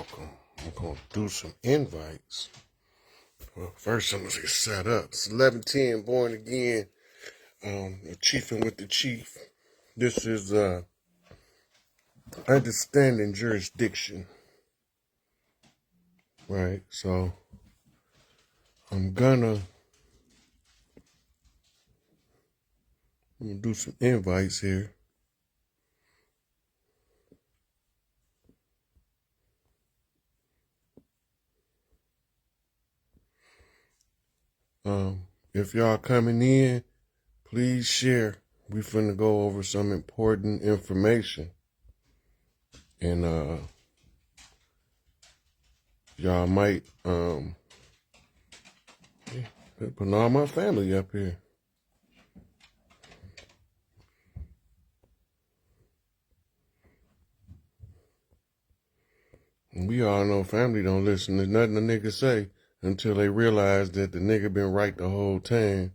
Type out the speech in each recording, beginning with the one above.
welcome. I'm going to do some invites. Well, first I'm going to get set up. It's 11:10, born again. Chiefing with the chief. This is understanding jurisdiction. Right, so I'm gonna do some invites here. If y'all coming in, please share. We finna go over some important information. And y'all might put all my family up here. And we all know family don't listen to nothing the nigga say until they realize that the nigga been right the whole time.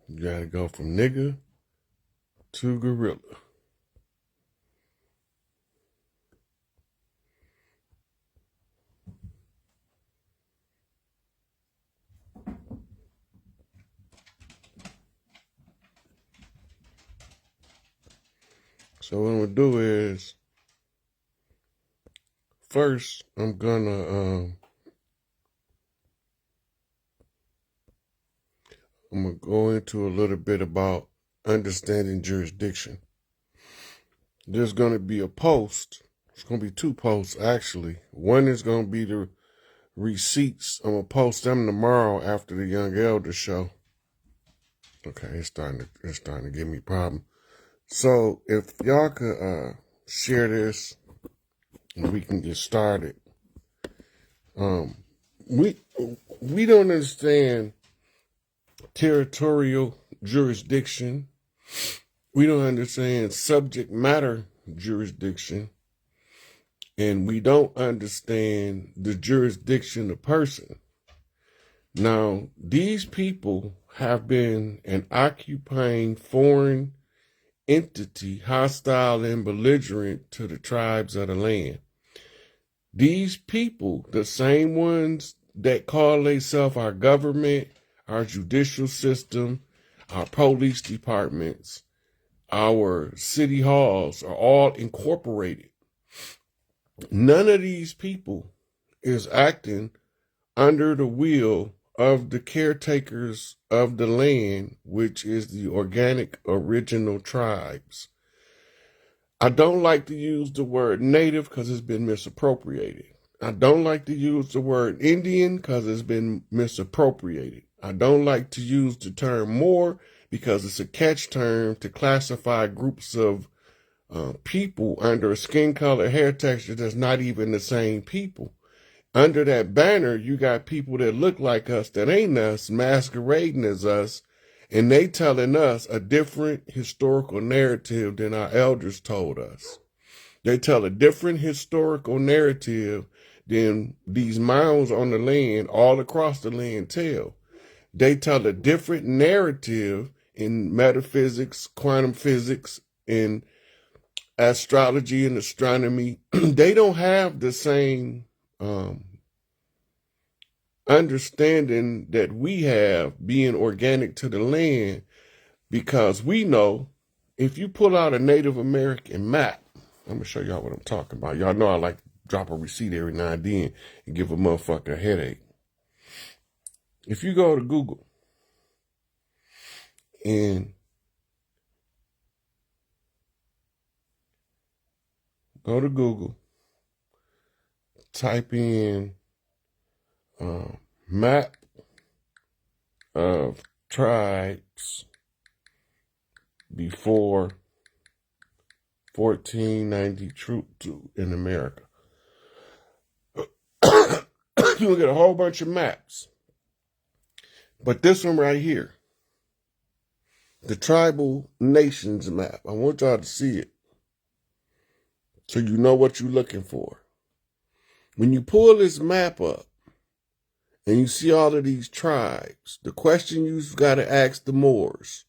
You gotta go from nigga to gorilla. So what I'm gonna do is, first I'm gonna go into a little bit about understanding jurisdiction. There's gonna be a post. It's gonna be two posts actually. One is gonna be the receipts. I'm gonna post them tomorrow after the Young Elder show. Okay, it's starting to give me a problem. So if y'all could share this, and we can get started. We don't understand territorial jurisdiction. We don't understand subject matter jurisdiction. And we don't understand the jurisdiction of person. Now, these people have been an occupying foreign entity, hostile and belligerent to the tribes of the land. These people, the same ones that call themselves our government, our judicial system, our police departments, our city halls, are all incorporated. None of these people is acting under the will of the caretakers of the land, which is the organic original tribes. I don't like to use the word native because it's been misappropriated. I don't like to use the word Indian because it's been misappropriated. I don't like to use the term Moor because it's a catch term to classify groups of people under a skin color, hair texture that's not even the same people. Under that banner, you got people that look like us that ain't us, masquerading as us, and they telling us a different historical narrative than our elders told us. They tell a different historical narrative than these mounds on the land, all across the land tell. They tell a different narrative in metaphysics, quantum physics, and astrology and astronomy. They don't have the same understanding that we have being organic to the land, because we know if you pull out a Native American map, I'm going to show y'all what I'm talking about. Y'all know I like to drop a receipt every now and then and give a motherfucker a headache. If you go to Google and type in map of tribes before 1492 in America, you'll get a whole bunch of maps. But this one right here, the tribal nations map, I want y'all to see it so you know what you're looking for. When you pull this map up and you see all of these tribes, the question you've got to ask the Moors,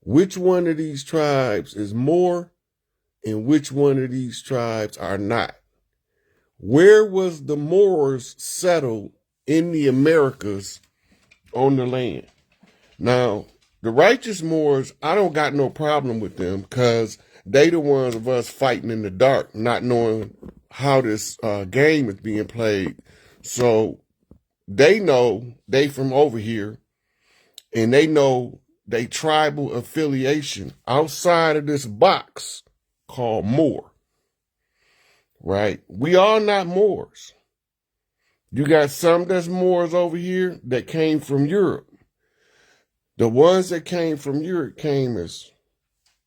which one of these tribes is more and which one of these tribes are not. Where was the Moors settled in the Americas on the land? Now, the righteous Moors, I don't got no problem with them because they the ones of us fighting in the dark, not knowing how this game is being played. So they know they from over here, and they know they tribal affiliation outside of this box called Moor, right? We are not Moors. You got some that's Moors over here that came from Europe. The ones that came from Europe came as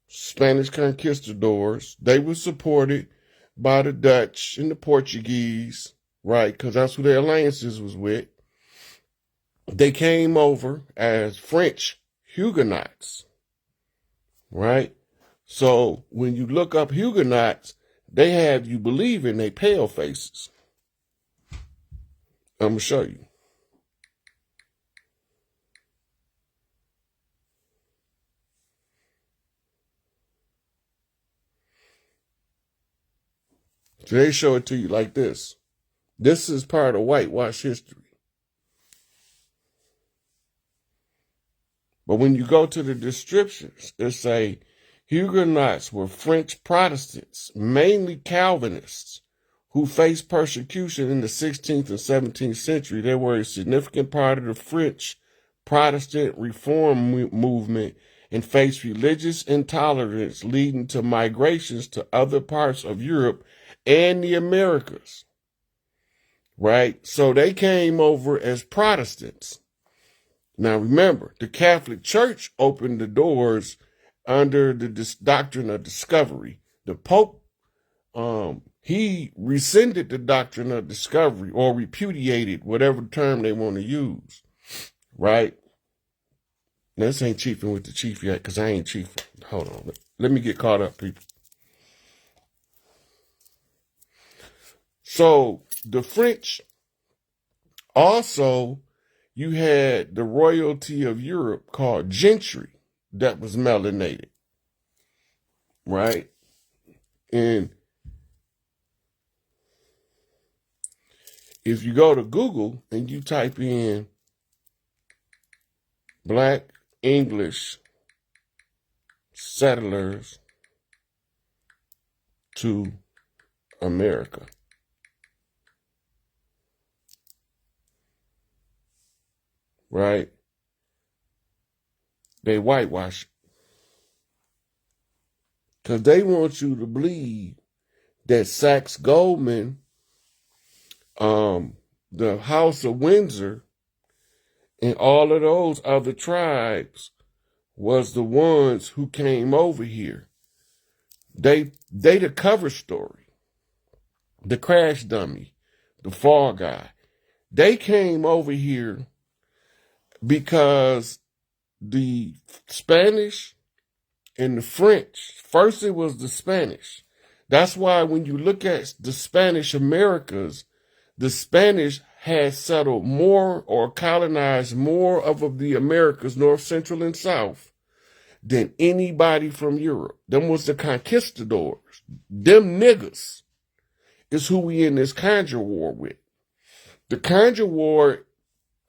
Spanish conquistadors. They were supported by the Dutch and the Portuguese, right? Because that's who their alliances was with. They came over as French Huguenots, right? So when you look up Huguenots, they have you believing they pale faces. I'm going to show you. So they show it to you like this. This is part of whitewash history. But when you go to the descriptions, it say Huguenots were French Protestants, mainly Calvinists, who faced persecution in the 16th and 17th century. They were a significant part of the French Protestant reform movement and faced religious intolerance, leading to migrations to other parts of Europe and the Americas. Right? So they came over as Protestants. Now remember, the Catholic Church opened the doors under the doctrine of discovery. The Pope, he rescinded the doctrine of discovery or repudiated, whatever term they want to use, right? Now, this ain't chiefing with the chief yet, because I ain't chiefing. Hold on. Let me get caught up, people. So the French also, you had the royalty of Europe called gentry that was melanated, right? And if you go to Google and you type in Black English settlers to America, right? They whitewash it. Because they want you to believe that Saxe-Goldman, the House of Windsor, and all of those other tribes was the ones who came over here. They the cover story, the crash dummy, the fall guy. They came over here because the Spanish and the French, first it was the Spanish. That's why when you look at the Spanish Americas, the Spanish had settled more or colonized more of the Americas, North, Central, and South, than anybody from Europe. Them was the conquistadors. Them niggas is who we in this Conjure war with. The Conjure war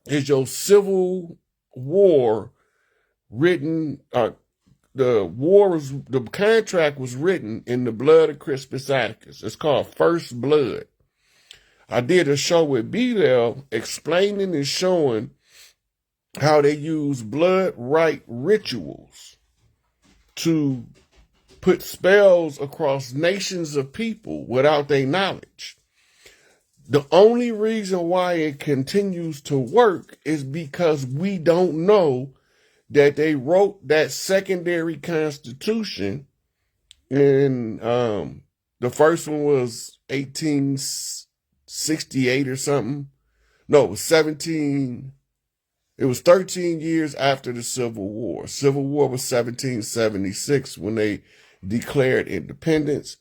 is your civil war written, the contract was written in the blood of Crispus Attucks. It's called First Blood. I did a show with B-Lel explaining and showing how they use blood right rituals to put spells across nations of people without their knowledge. The only reason why it continues to work is because we don't know that they wrote that secondary constitution in, the first one was 1868 or something. No, it was 13 years after the Civil War. Civil War was 1776 when they declared independence.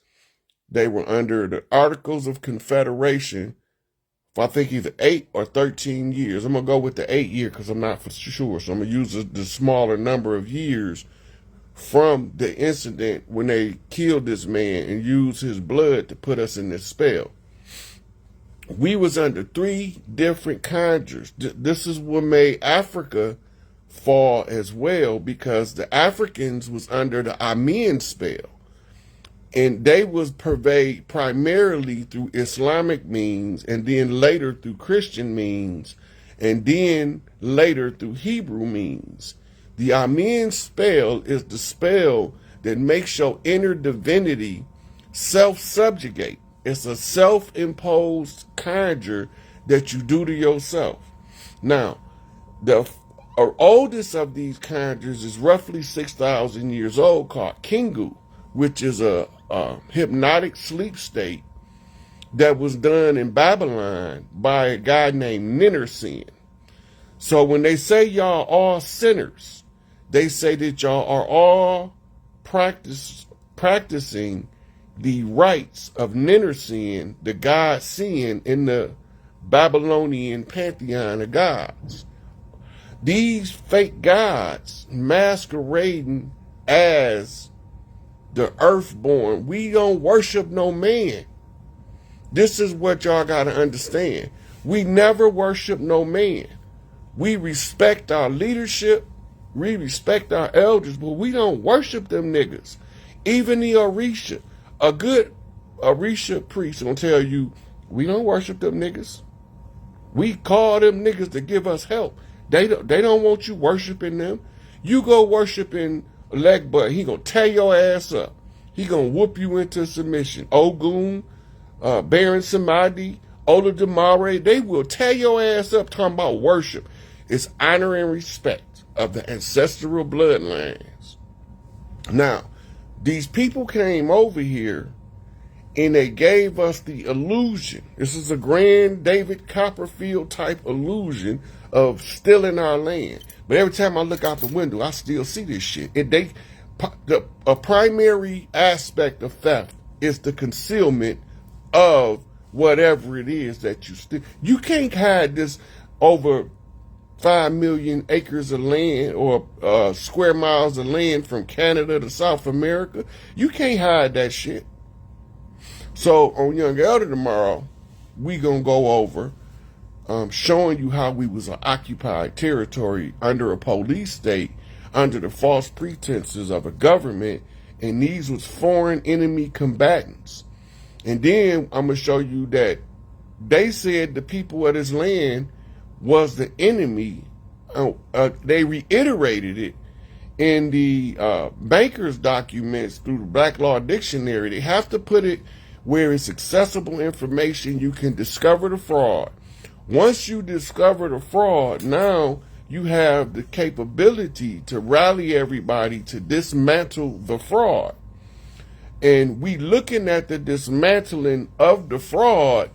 They were under the Articles of Confederation for I think either 8 or 13 years. I'm going to go with the 8 year because I'm not for sure. So I'm going to use the smaller number of years from the incident when they killed this man and used his blood to put us in this spell. We was under 3 different conjures. This is what made Africa fall as well, because the Africans was under the Amen spell. And they was purveyed primarily through Islamic means, and then later through Christian means, and then later through Hebrew means. The Amen spell is the spell that makes your inner divinity self-subjugate. It's a self-imposed conjure that you do to yourself. Now, the oldest of these conjures is roughly 6,000 years old, called Kingu, which is a hypnotic sleep state that was done in Babylon by a guy named Ninursin. So when they say y'all all sinners, they say that y'all are all practicing the rites of Ninursin, the god Sin in the Babylonian pantheon of gods. These fake gods masquerading as the earthborn. We don't worship no man. This is what y'all gotta understand. We never worship no man. We respect our leadership, we respect our elders, but we don't worship them niggas. Even the Orisha, a good Orisha priest gonna tell you, we don't worship them niggas. We call them niggas to give us help. They don't want you worshiping them. You go worshiping Legbutt, he gonna tear your ass up. He gonna whoop you into submission. Ogun, Baron Samadi, Ola Damare, they will tear your ass up talking about worship. It's honor and respect of the ancestral bloodlines. Now, these people came over here and they gave us the illusion. This is a grand David Copperfield type illusion of stealing our land. But every time I look out the window, I still see this shit. A primary aspect of theft is the concealment of whatever it is that you steal. You can't hide this over 5 million acres of land or square miles of land from Canada to South America. You can't hide that shit. So on Young Elder tomorrow, we gonna go over showing you how we was an occupied territory under a police state, under the false pretenses of a government, and these was foreign enemy combatants. And then I'm gonna show you that they said the people of this land was the enemy. They reiterated it in the banker's documents through the Black Law Dictionary. They have to put it where it's accessible information. You can discover the fraud. Once you discover the fraud, now you have the capability to rally everybody to dismantle the fraud. And we looking at the dismantling of the fraud,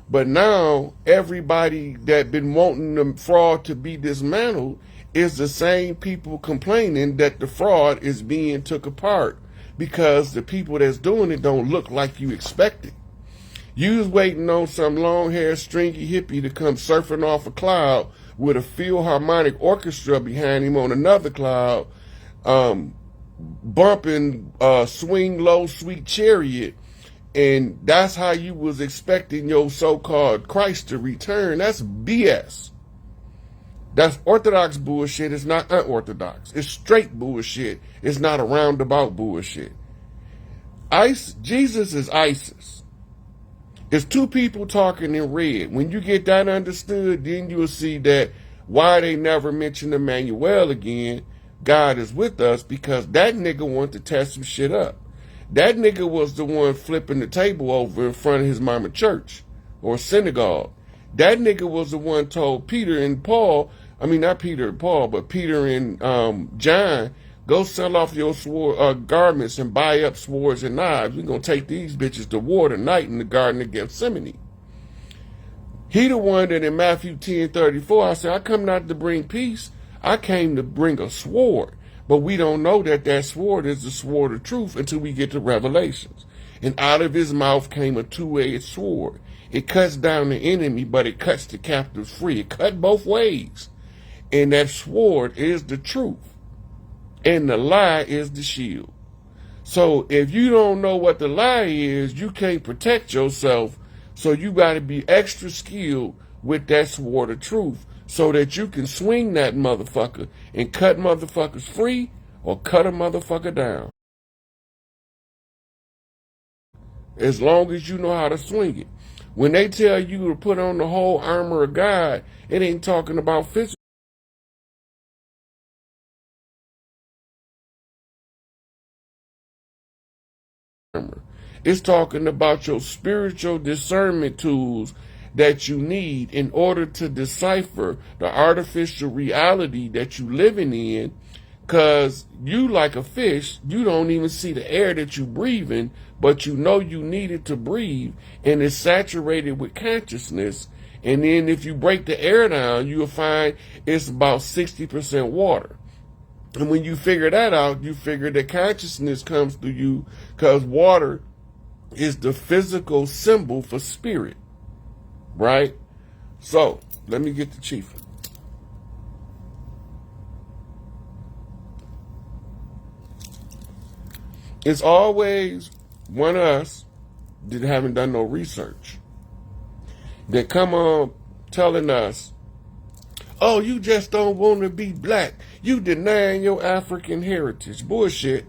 but now everybody that been wanting the fraud to be dismantled is the same people complaining that the fraud is being took apart because the people that's doing it don't look like you expected. You was waiting on some long-haired, stringy hippie to come surfing off a cloud with a Philharmonic orchestra behind him on another cloud, bumping Swing Low, Sweet Chariot, and that's how you was expecting your so-called Christ to return. That's BS. That's orthodox bullshit. It's not unorthodox. It's straight bullshit. It's not a roundabout bullshit. Jesus is ISIS. It's two people talking in red. When you get that understood, then you'll see that why they never mention Emmanuel again. God is with us, because that nigga wanted to test some shit up. That nigga was the one flipping the table over in front of his mama church or synagogue. That nigga was the one told Peter and Paul, I mean not Peter and Paul, but Peter and John, go sell off your garments and buy up swords and knives. We're going to take these bitches to war tonight in the Garden of Gethsemane. He the one that in Matthew 10:34, I said, I come not to bring peace. I came to bring a sword. But we don't know that that sword is the sword of truth until we get to Revelations. And out of his mouth came a two-edged sword. It cuts down the enemy, but it cuts the captives free. It cut both ways. And that sword is the truth. and the lie is the shield. So if you don't know what the lie is, you can't protect yourself. So you got to be extra skilled with that sword of truth so that you can swing that motherfucker and cut motherfuckers free or cut a motherfucker down. As long as you know how to swing it. When they tell you to put on the whole armor of God, it ain't talking about physical armor. It's talking about your spiritual discernment tools that you need in order to decipher the artificial reality that you living in. Cause you like a fish, you don't even see the air that you breathing, but you know you need it to breathe, and it's saturated with consciousness. And then if you break the air down, you'll find it's about 60% water. And when you figure that out, you figure that consciousness comes through you because water is the physical symbol for spirit, right? So let me get the chief. It's always one of us that haven't done no research that come on telling us, oh, you just don't want to be black. You denying your African heritage. Bullshit.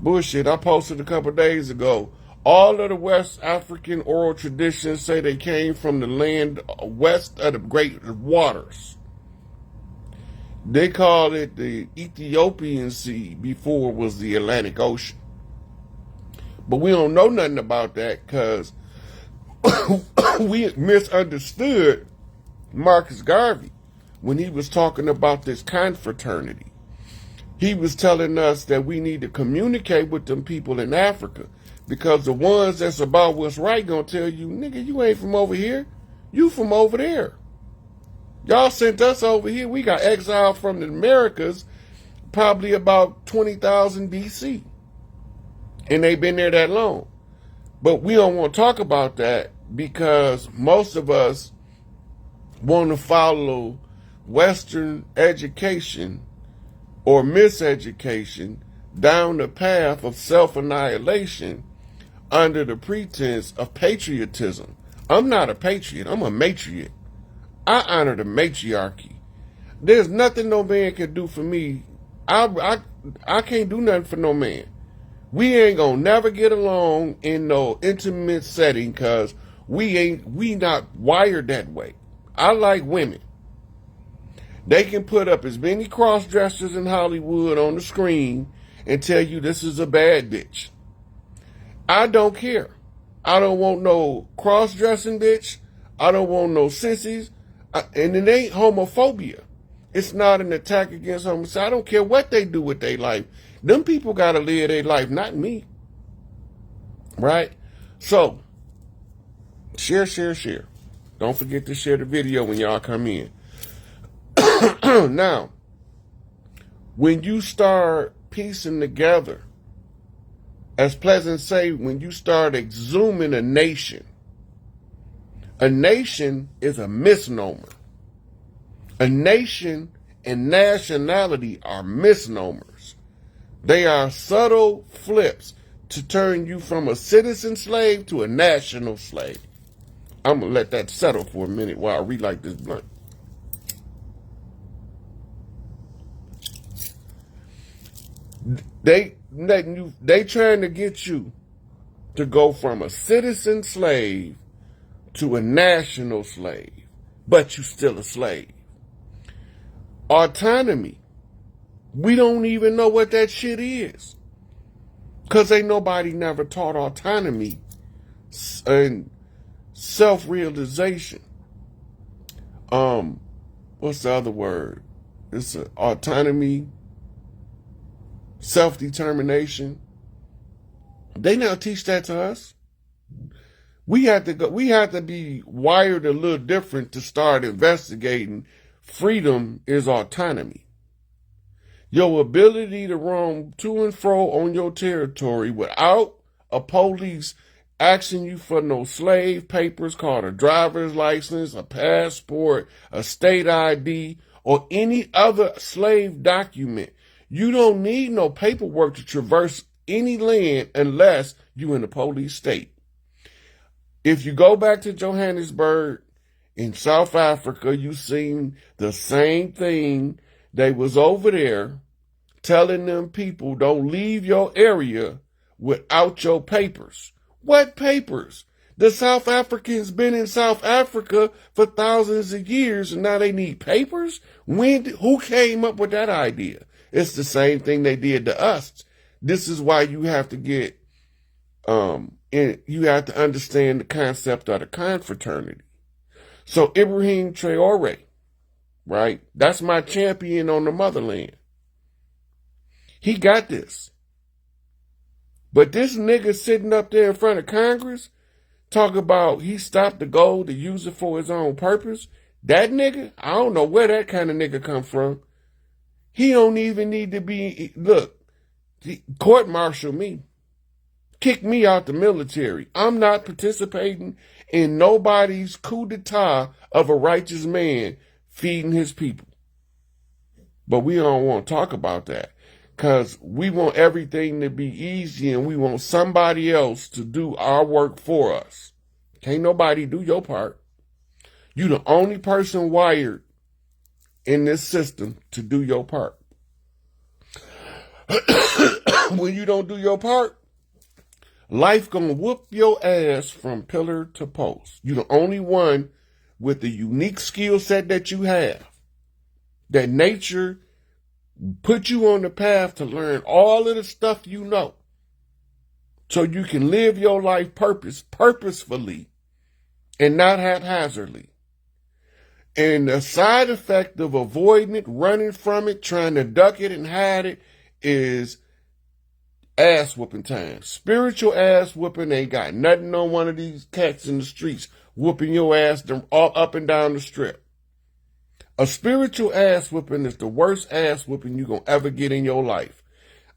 Bullshit. I posted a couple days ago. All of the West African oral traditions say they came from the land west of the Great Waters. They called it the Ethiopian Sea before it was the Atlantic Ocean. But we don't know nothing about that because we misunderstood Marcus Garvey when he was talking about this confraternity. He was telling us that we need to communicate with them people in Africa because the ones that's about what's right gonna tell you, nigga, you ain't from over here. You from over there. Y'all sent us over here. We got exiled from the Americas probably about 20,000 BC. And they've been there that long. But we don't want to talk about that because most of us want to follow Western education or miseducation down the path of self-annihilation under the pretense of patriotism. I'm not a patriot. I'm a matriot. I honor the matriarchy. There's nothing no man can do for me. I can't do nothing for no man. We ain't gonna never get along in no intimate setting because we not wired that way. I like women. They can put up as many cross-dressers in Hollywood on the screen and tell you this is a bad bitch. I don't care. I don't want no cross-dressing bitch. I don't want no sissies. And it ain't homophobia. It's not an attack against homosexuality. I don't care what they do with their life. Them people got to live their life, not me. Right? So, share. Don't forget to share the video when y'all come in. Now, when you start piecing together, as Pleasant say, when you start exhuming a nation is a misnomer. A nation and nationality are misnomers. They are subtle flips to turn you from a citizen slave to a national slave. I'm going to let that settle for a minute while I relight this blunt. They trying to get you to go from a citizen slave to a national slave, but you still a slave. Autonomy. We don't even know what that shit is. Because ain't nobody never taught autonomy and self-realization. What's the other word? It's autonomy, self-determination. They now teach that to us. We have to be wired a little different to start investigating. Freedom is autonomy. Your ability to roam to and fro on your territory without a police asking you for no slave papers called a driver's license, a passport, a state ID, or any other slave document. You don't need no paperwork to traverse any land unless you in a police state. If you go back to Johannesburg in South Africa, you seen the same thing. They was over there telling them people don't leave your area without your papers. What papers? The South Africans been in South Africa for thousands of years and now they need papers? Who came up with that idea? It's the same thing they did to us. This is why you have to get, you have to understand the concept of the confraternity. So Ibrahim Traore, right? That's my champion on the motherland. He got this. But this nigga sitting up there in front of Congress, talk about he stopped the gold to use it for his own purpose. That nigga, I don't know where that kind of nigga come from. He don't even need to be, look, court-martial me. Kick me out the military. I'm not participating in nobody's coup d'etat of a righteous man feeding his people. But we don't want to talk about that because we want everything to be easy and we want somebody else to do our work for us. Can't nobody do your part. You the only person wired in this system to do your part. When you don't do your part, life gonna whoop your ass from pillar to post. You the only one with the unique skill set that you have. That nature put you on the path to learn all of the stuff you know. So you can live your life purposefully and not haphazardly. And the side effect of avoiding it, running from it, trying to duck it and hide it is ass whooping time. Spiritual ass whooping ain't got nothing on one of these cats in the streets whooping your ass all up and down the strip. A spiritual ass whooping is the worst ass whooping you're going to ever get in your life.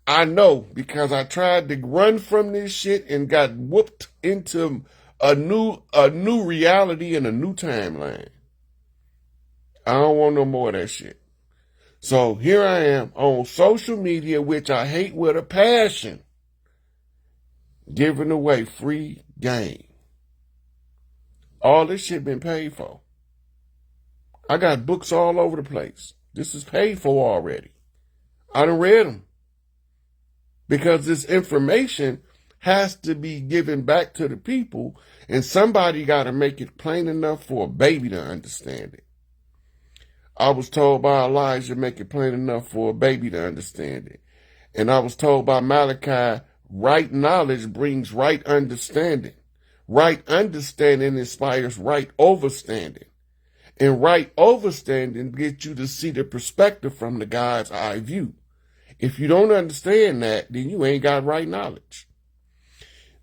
I know because I tried to run from this shit and got whooped into a new reality and a new timeline. I don't want no more of that shit. So here I am on social media, which I hate with a passion, giving away free game. All this shit been paid for. I got books all over the place. This is paid for already. I done read them. Because this information has to be given back to the people, and somebody got to make it plain enough for a baby to understand it. I was told by Elijah, make it plain enough for a baby to understand it. And I was told by Malachi, right knowledge brings right understanding. Right understanding inspires right overstanding. And right overstanding gets you to see the perspective from the God's eye view. If you don't understand that, then you ain't got right knowledge.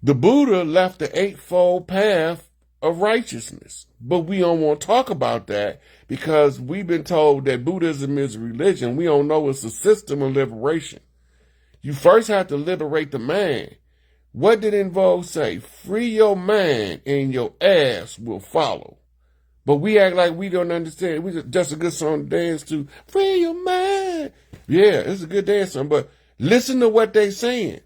The Buddha left the eightfold path of righteousness. But we don't want to talk about that because we've been told that Buddhism is a religion. We don't know it's a system of liberation. You first have to liberate the mind. What did In Vogue say? Free your mind and your ass will follow. But we act like we don't understand. We just a good song to dance to. Free your mind. Yeah, it's a good dance song, but listen to what they saying.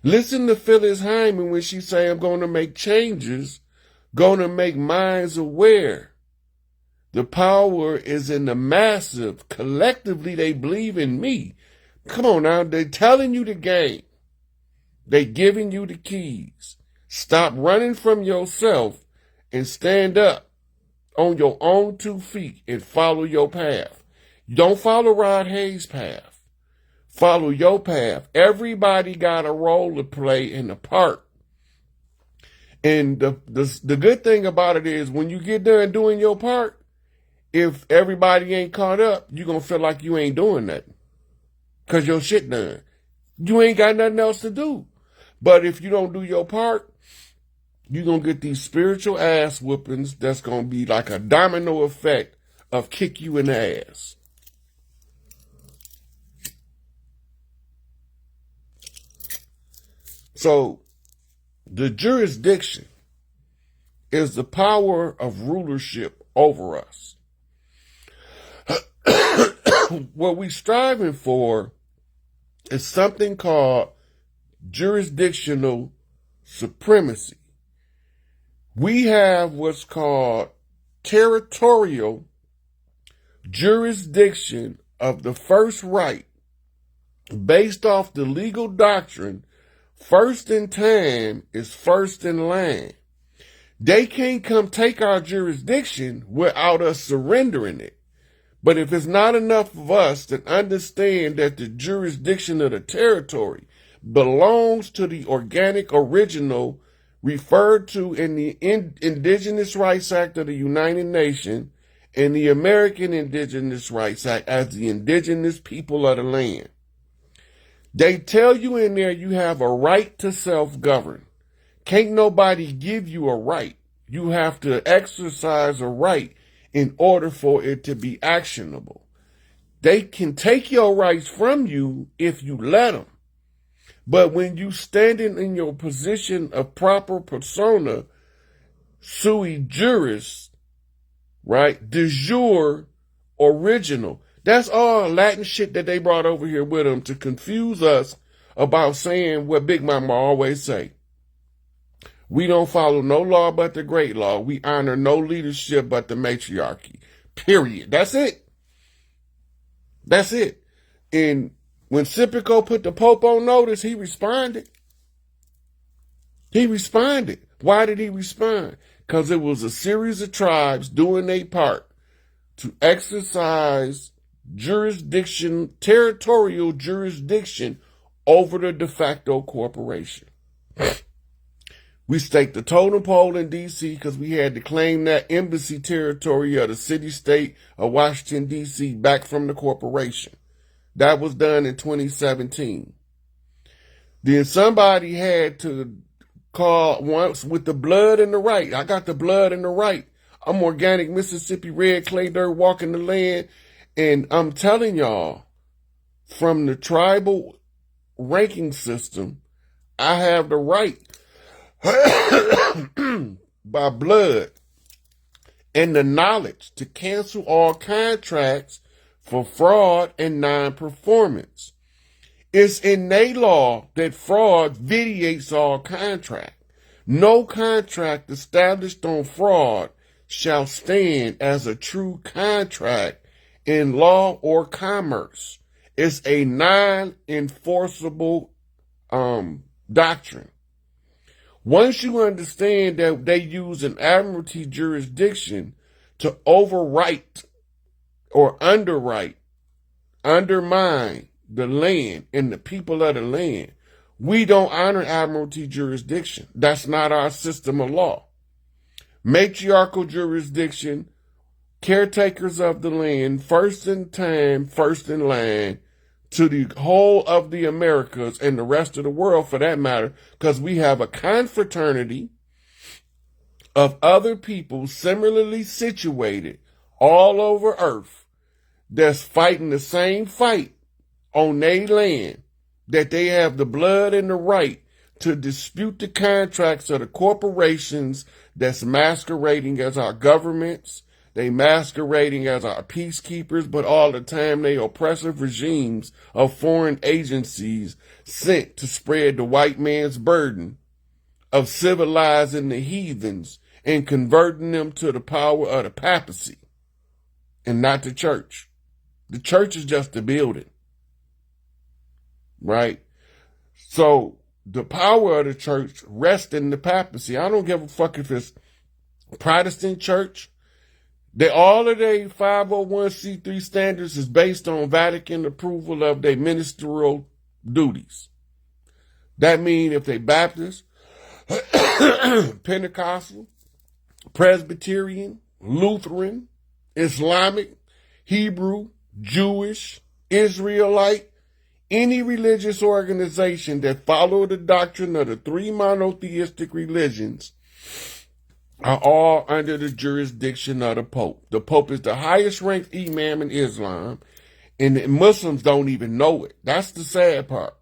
Listen to Phyllis Hyman when she say, I'm going to make changes, going to make minds aware. The power is in the massive. Collectively, they believe in me. Come on now, they're telling you the game. They giving you the keys. Stop running from yourself and stand up on your own 2 feet and follow your path. Don't follow Rod Hayes' path. Follow your path. Everybody got a role to play in the part. And the good thing about it is when you get done doing your part, if everybody ain't caught up, you're going to feel like you ain't doing nothing. Because your shit done. You ain't got nothing else to do. But if you don't do your part, you're going to get these spiritual ass whoopings that's going to be like a domino effect of kick you in the ass. So, the jurisdiction is the power of rulership over us. what we striving for is something called jurisdictional supremacy. We have what's called territorial jurisdiction of the first right based off the legal doctrine, first in time is first in line. They can't come take our jurisdiction without us surrendering it. But if it's not enough of us that understand that the jurisdiction of the territory belongs to the organic original referred to in the Indigenous Rights Act of the United Nations and the American Indigenous Rights Act as the indigenous people of the land. They tell you in there you have a right to self-govern. Can't nobody give you a right. You have to exercise a right in order for it to be actionable. They can take your rights from you if you let them. But when you standing in your position of proper persona, sui juris, right, de jure, original, that's all Latin shit that they brought over here with them to confuse us about saying what Big Mama always say. We don't follow no law but the great law. We honor no leadership but the matriarchy. Period. That's it. That's it. And when Cipico put the Pope on notice, he responded. He responded. Why did he respond? Because it was a series of tribes doing their part to exercise jurisdiction, territorial jurisdiction over the de facto corporation. We staked the totem pole in D.C. because we had to claim that embassy territory of the city-state of Washington, D.C. back from the corporation. That was done in 2017. Then somebody had to call once with the blood and the right. I got the blood and the right. I'm organic Mississippi red clay dirt walking the land. And I'm telling y'all, from the tribal ranking system, I have the right by blood and the knowledge to cancel all contracts for fraud and non-performance. It's in their law that fraud vitiates all contract. No contract established on fraud shall stand as a true contract in law or commerce. It's a non-enforceable doctrine. Once you understand that they use an admiralty jurisdiction to overwrite or underwrite, undermine the land and the people of the land, we don't honor admiralty jurisdiction. That's not our system of law. Matriarchal jurisdiction, caretakers of the land, first in time, first in line, to the whole of the Americas and the rest of the world for that matter, because we have a confraternity of other people similarly situated all over earth that's fighting the same fight on their land, that they have the blood and the right to dispute the contracts of the corporations that's masquerading as our governments. They masquerading as our peacekeepers, but all the time they oppressive regimes of foreign agencies sent to spread the white man's burden of civilizing the heathens and converting them to the power of the papacy and not the church. The church is just a building, right? So the power of the church rests in the papacy. I don't give a fuck if it's Protestant church. All of their 501c3 standards is based on Vatican approval of their ministerial duties. That means if they Baptist, Pentecostal, Presbyterian, Lutheran, Islamic, Hebrew, Jewish, Israelite, any religious organization that follow the doctrine of the three monotheistic religions are all under the jurisdiction of the Pope. The Pope is the highest ranked imam in Islam, and the Muslims don't even know it. That's the sad part.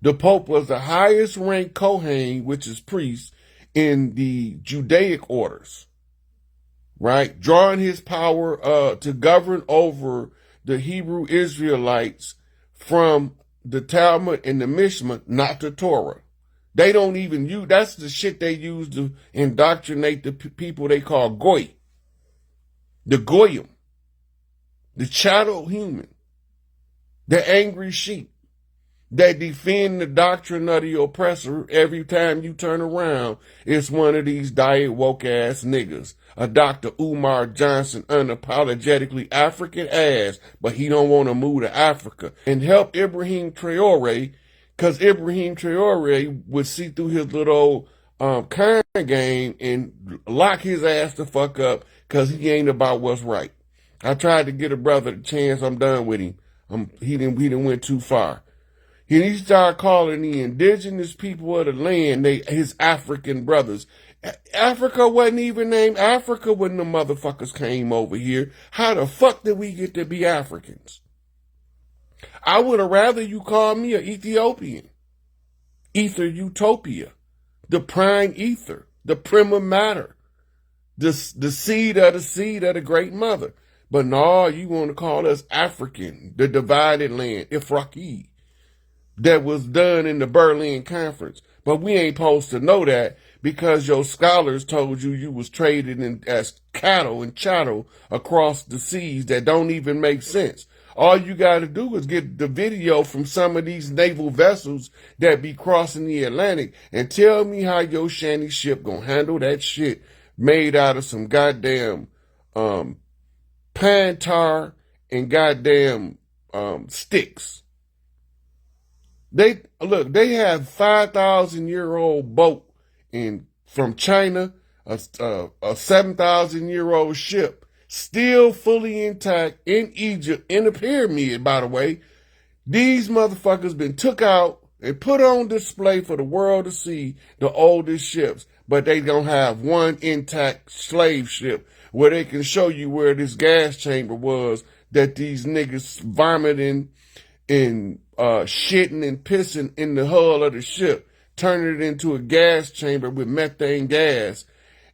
The Pope was the highest ranked Kohen, which is priest, in the Judaic orders, right? Drawing his power to govern over the Hebrew Israelites from the Talmud and the Mishnah, not the Torah. They don't even use, that's the shit they use to indoctrinate the people they call Goy. The Goyim. The chattel human. The angry sheep that defend the doctrine of the oppressor. Every time you turn around, it's one of these diet woke ass niggas. A Dr. Umar Johnson, unapologetically African ass, but he don't want to move to Africa and help Ibrahim Traore, because Ibrahim Traore would see through his little con game and lock his ass the fuck up because he ain't about what's right. I tried to get a brother the chance. I'm done with him. He didn't went too far. He started calling the indigenous people of the land his African brothers. Africa wasn't even named Africa when the motherfuckers came over here. How the fuck did we get to be Africans? I would have rather you call me an Ethiopian. Ether Utopia. The prime ether. The prima matter. The seed of the great mother. But no, you want to call us African. The divided land. Ifraki. That was done in the Berlin Conference. But we ain't supposed to know that because your scholars told you was traded in as cattle and chattel across the seas that don't even make sense. All you got to do is get the video from some of these naval vessels that be crossing the Atlantic and tell me how your shanty ship gonna handle that shit made out of some goddamn pine tar and goddamn sticks. They have 5,000-year-old boat from China, a 7,000-year-old ship, still fully intact in Egypt, in the pyramid, by the way. These motherfuckers been took out and put on display for the world to see, the oldest ships. But they gonna have one intact slave ship where they can show you where this gas chamber was that these niggas vomiting and shitting and pissing in the hull of the ship, turning it into a gas chamber with methane gas.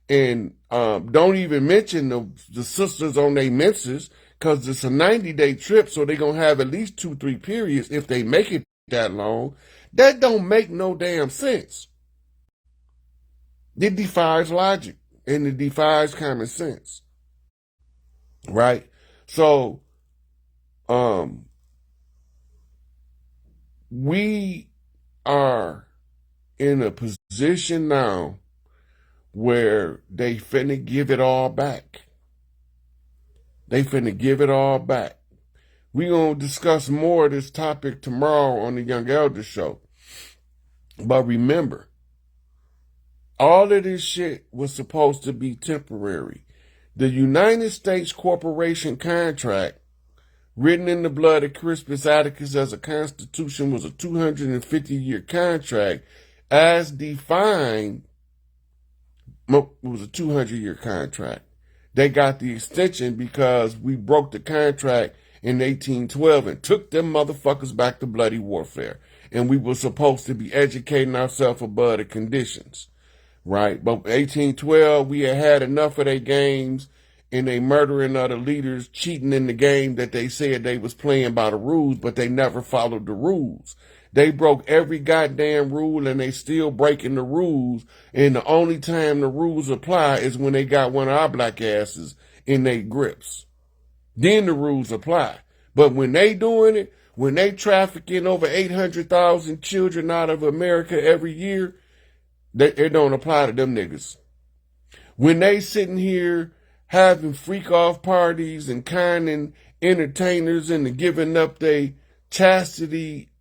And don't even mention the sisters on their menses, because it's a 90-day trip, so they're going to have at least 2-3 periods if they make it that long. That don't make no damn sense. It defies logic, and it defies common sense. Right? So, we are in a position now where they finna give it all back. They finna give it all back. We're going to discuss more of this topic tomorrow on the Young Elder Show. But remember, all of this shit was supposed to be temporary. The United States Corporation contract, written in the blood of Crispus Attucks as a constitution, was a 250-year contract. As defined, it was a 200-year contract. They got the extension because we broke the contract in 1812 and took them motherfuckers back to bloody warfare. And we were supposed to be educating ourselves above the conditions, right? But 1812, we had enough of their games and they murdering other leaders, cheating in the game that they said they was playing by the rules, but they never followed the rules. They broke every goddamn rule and they still breaking the rules. And the only time the rules apply is when they got one of our black asses in their grips. Then the rules apply. But when they doing it, when they trafficking over 800,000 children out of America every year, it don't apply to them niggas. When they sitting here having freak-off parties and conning entertainers and giving up their chastity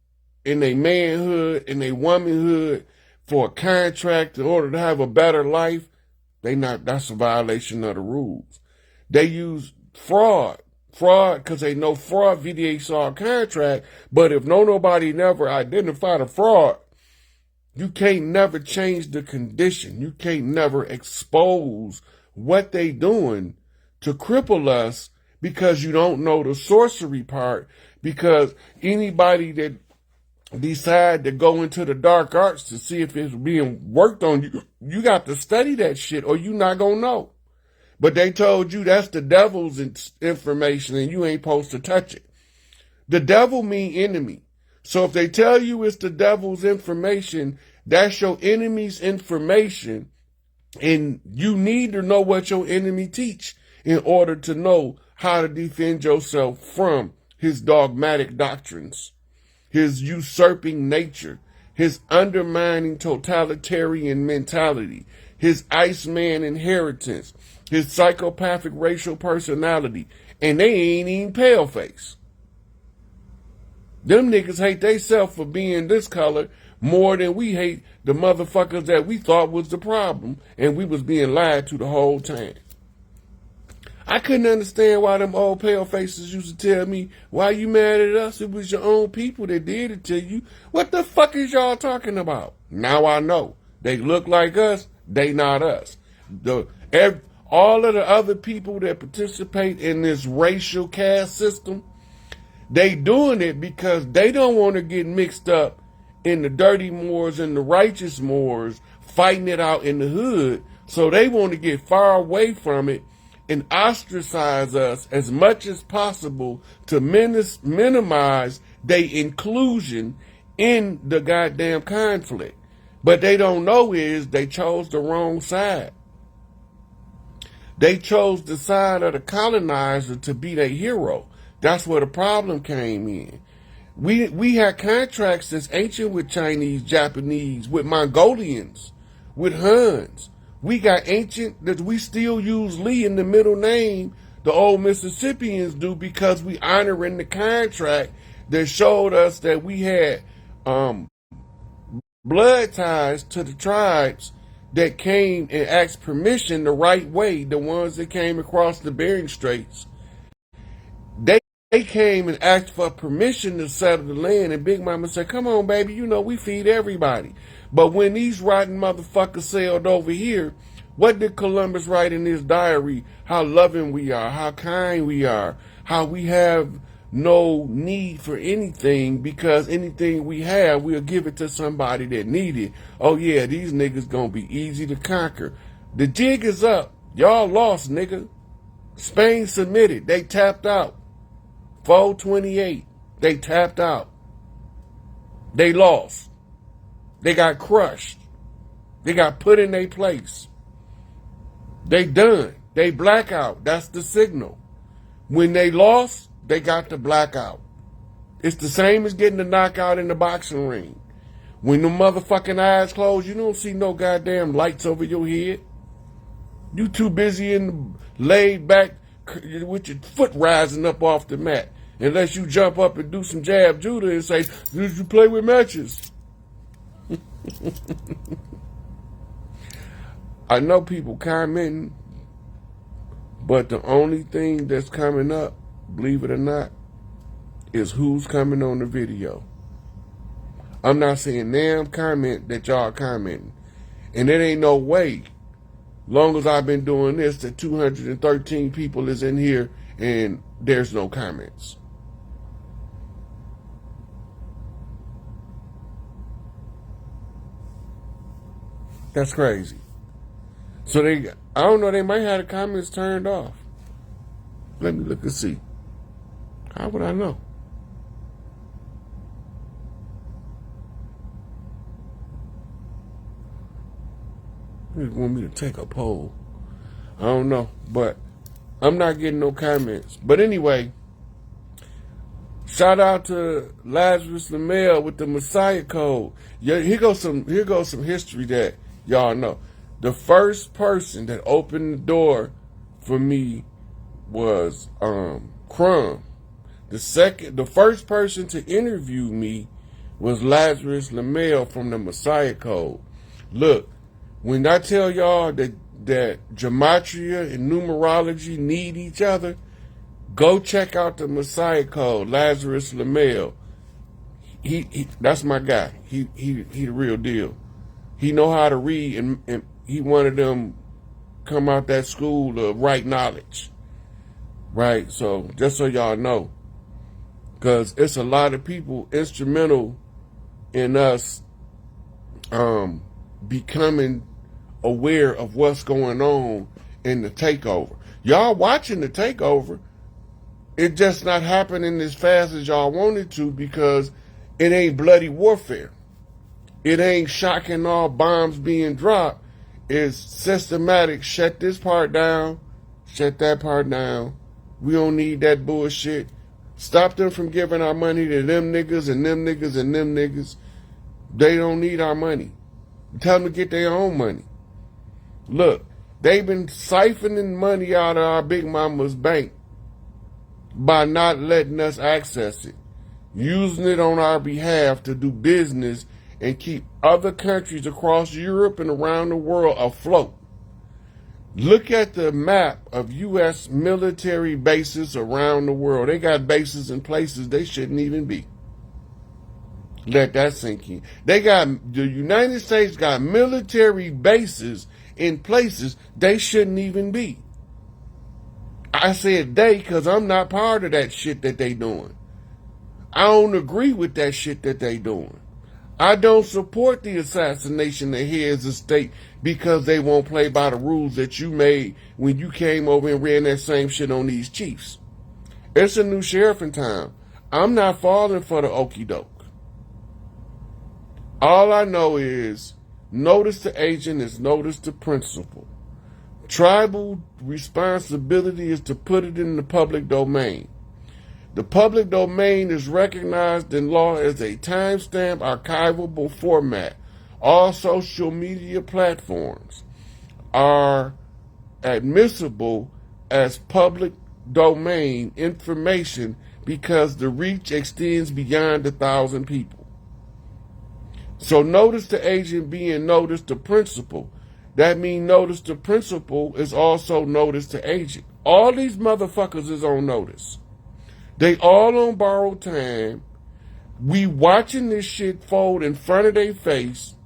and their manhood and their womanhood for a contract in order to have a better life, that's a violation of the rules. They use fraud because they know fraud vitiates our contract, but if nobody never identified a fraud, you can't never change the condition. You can't never expose what they doing to cripple us because you don't know the sorcery part, because anybody that decide to go into the dark arts to see if it's being worked on you, you got to study that shit or you not gonna know. But they told you that's the devil's information and you ain't supposed to touch it. The devil mean enemy. So if they tell you it's the devil's information, that's your enemy's information. And you need to know what your enemy teach in order to know how to defend yourself from his dogmatic doctrines, his usurping nature, his undermining totalitarian mentality, his Iceman inheritance, his psychopathic racial personality, and they ain't even paleface. Them niggas hate theyself for being this color more than we hate the motherfuckers that we thought was the problem and we was being lied to the whole time. I couldn't understand why them old pale faces used to tell me, why you mad at us? It was your own people that did it to you. What the fuck is y'all talking about? Now I know. They look like us, they not us. All of the other people that participate in this racial caste system, they doing it because they don't want to get mixed up in the dirty Moors and the righteous Moors fighting it out in the hood. So they want to get far away from it and ostracize us as much as possible to minimize their inclusion in the goddamn conflict. But they don't know is they chose the wrong side. They chose the side of the colonizer to be their hero. That's where the problem came in. We had contracts that's ancient with Chinese, Japanese, with Mongolians, with Huns. We got ancient that we still use Lee in the middle name, the old Mississippians do, because we honoring the contract that showed us that we had blood ties to the tribes that came and asked permission the right way, the ones that came across the Bering Straits. They came and asked for permission to settle the land, and Big Mama said, come on, baby, you know we feed everybody. But when these rotten motherfuckers sailed over here, what did Columbus write in his diary? How loving we are, how kind we are, how we have no need for anything because anything we have, we'll give it to somebody that need it. Oh yeah, these niggas gonna be easy to conquer. The jig is up. Y'all lost, nigga. Spain submitted. They tapped out. 428. They tapped out. They lost. They got crushed. They got put in their place. They done. They blackout. That's the signal. When they lost, they got the blackout. It's the same as getting the knockout in the boxing ring. When the motherfucking eyes close, you don't see no goddamn lights over your head. You too busy and laid back with your foot rising up off the mat. Unless you jump up and do some jab judo and say, did you play with matches? I know people commenting, but the only thing that's coming up, believe it or not, is who's coming on the video. I'm not saying damn comment that y'all commenting. And it ain't no way, long as I've been doing this, that 213 people is in here and there's no comments. That's crazy. So I don't know, they might have the comments turned off. Let me look and see. How would I know? They want me to take a poll. I don't know, but I'm not getting no comments. But anyway, shout out to Lazarus Lamel with the Messiah Code. Yeah, here goes some history that y'all know. The first person that opened the door for me was Crumb. The first person to interview me was Lazarus Lamel from the Messiah Code. Look, when I tell y'all that gematria and numerology need each other, go check out the Messiah Code, Lazarus Lamel. He that's my guy. He the real deal. He know how to read, and he one of them come out that school of right knowledge. Right? So just so y'all know, because it's a lot of people instrumental in us becoming aware of what's going on in the takeover. Y'all watching the takeover. It just not happening as fast as y'all want it to because it ain't bloody warfare. It ain't shocking all bombs being dropped. It's systematic. Shut this part down. Shut that part down. We don't need that bullshit. Stop them from giving our money to them niggas and them niggas and them niggas. They don't need our money. Tell them to get their own money. Look, they've been siphoning money out of our big mama's bank by not letting us access it, using it on our behalf to do business and keep other countries across Europe and around the world afloat. Look at the map of U.S. military bases around the world. They got bases in places they shouldn't even be. Let that sink in. The United States got military bases in places they shouldn't even be. I said they because I'm not part of that shit that they doing. I don't agree with that shit that they doing. I don't support the assassination of heads of state because they won't play by the rules that you made when you came over and ran that same shit on these chiefs. It's a new sheriff in town. I'm not falling for the okie doke. All I know is notice to agent is notice to principal. Tribal responsibility is to put it in the public domain. The public domain is recognized in law as a timestamp archivable format. All social media platforms are admissible as public domain information because the reach extends beyond 1,000 people. So notice to agent being notice to principal. That means notice to principal is also notice to agent. All these motherfuckers is on notice. They all on borrowed time. We watching this shit fold in front of their face,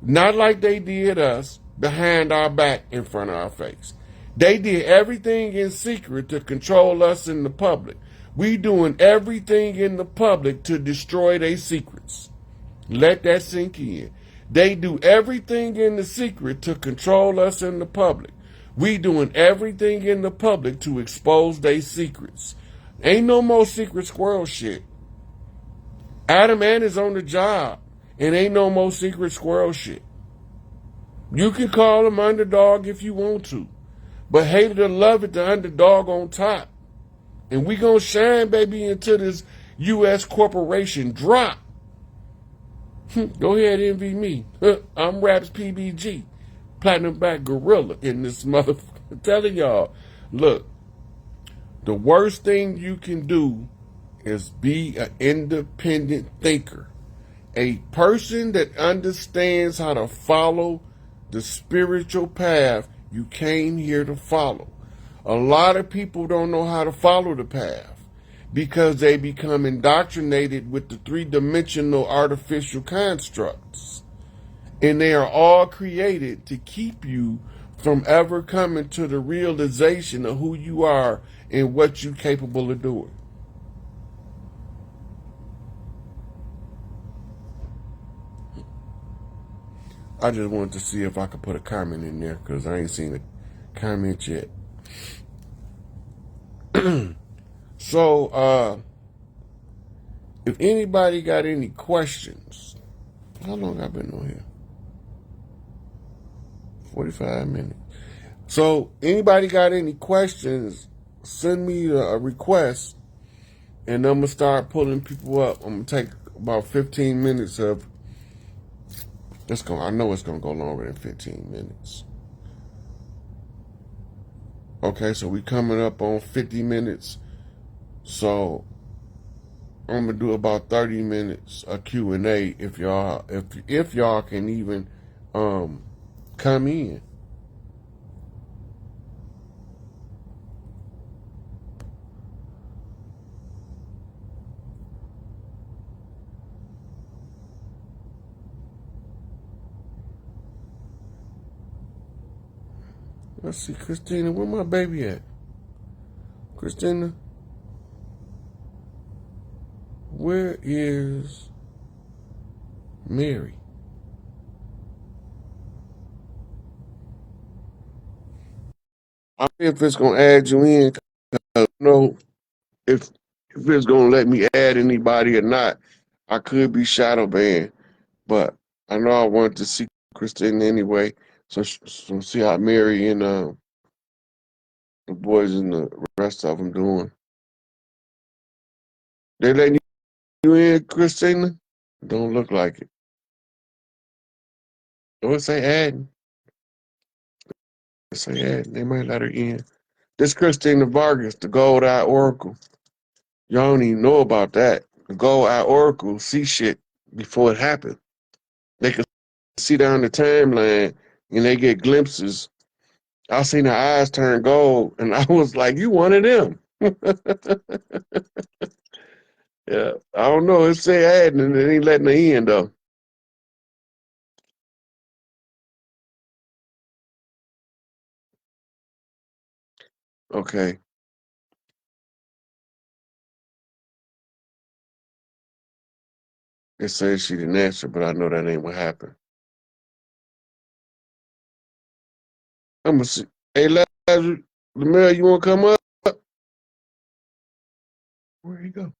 not like they did us, behind our back in front of our face. They did everything in secret to control us in the public. We doing everything in the public to destroy their secrets. Let that sink in. They do everything in the secret to control us in the public. We doing everything in the public to expose their secrets. Ain't no more secret squirrel shit. Adam Ant is on the job, and ain't no more secret squirrel shit. You can call him underdog if you want to, but hate it or love it, the underdog on top. And we gonna shine, baby, until this U.S. corporation drop. Go ahead, envy me. I'm Raps PBG, Platinum Back Gorilla in this motherfucker. Telling y'all, look, the worst thing you can do is be an independent thinker. A person that understands how to follow the spiritual path you came here to follow. A lot of people don't know how to follow the path because they become indoctrinated with the three-dimensional artificial constructs. And they are all created to keep you from ever coming to the realization of who you are and what you're capable of doing. I just wanted to see if I could put a comment in there because I ain't seen a comment yet. So, if anybody got any questions, how long I've been on here? 45 minutes. So, anybody got any questions, send me a request, and I'm going to start pulling people up. I'm going to take about 15 minutes of, I know it's going to go longer than 15 minutes. Okay, so we coming up on 50 minutes. So, I'm going to do about 30 minutes of Q&A if y'all can even come in. Let's see, Christina, where my baby at? Christina, where is Mary? I don't know if it's gonna add you in. I don't know if it's gonna let me add anybody or not. I could be shadow banned, but I know I wanted to see Christine anyway. So see how Mary and the boys and the rest of them doing. They letting you in, Christina? Don't look like it. Don't say adding. Say adding. They might let her in. This Christina Vargas, the Gold Eye Oracle. Y'all don't even know about that. The Gold Eye Oracle see shit before it happened. They can see down the timeline and they get glimpses. I seen her eyes turn gold, and I was like, "You one of them." Yeah, I don't know. It say adding, and it ain't letting her in though. Okay, it says she didn't answer, but I know that ain't what happened. I'm gonna see. Hey, Lazarus, Lemel, you wanna come up? Where you go?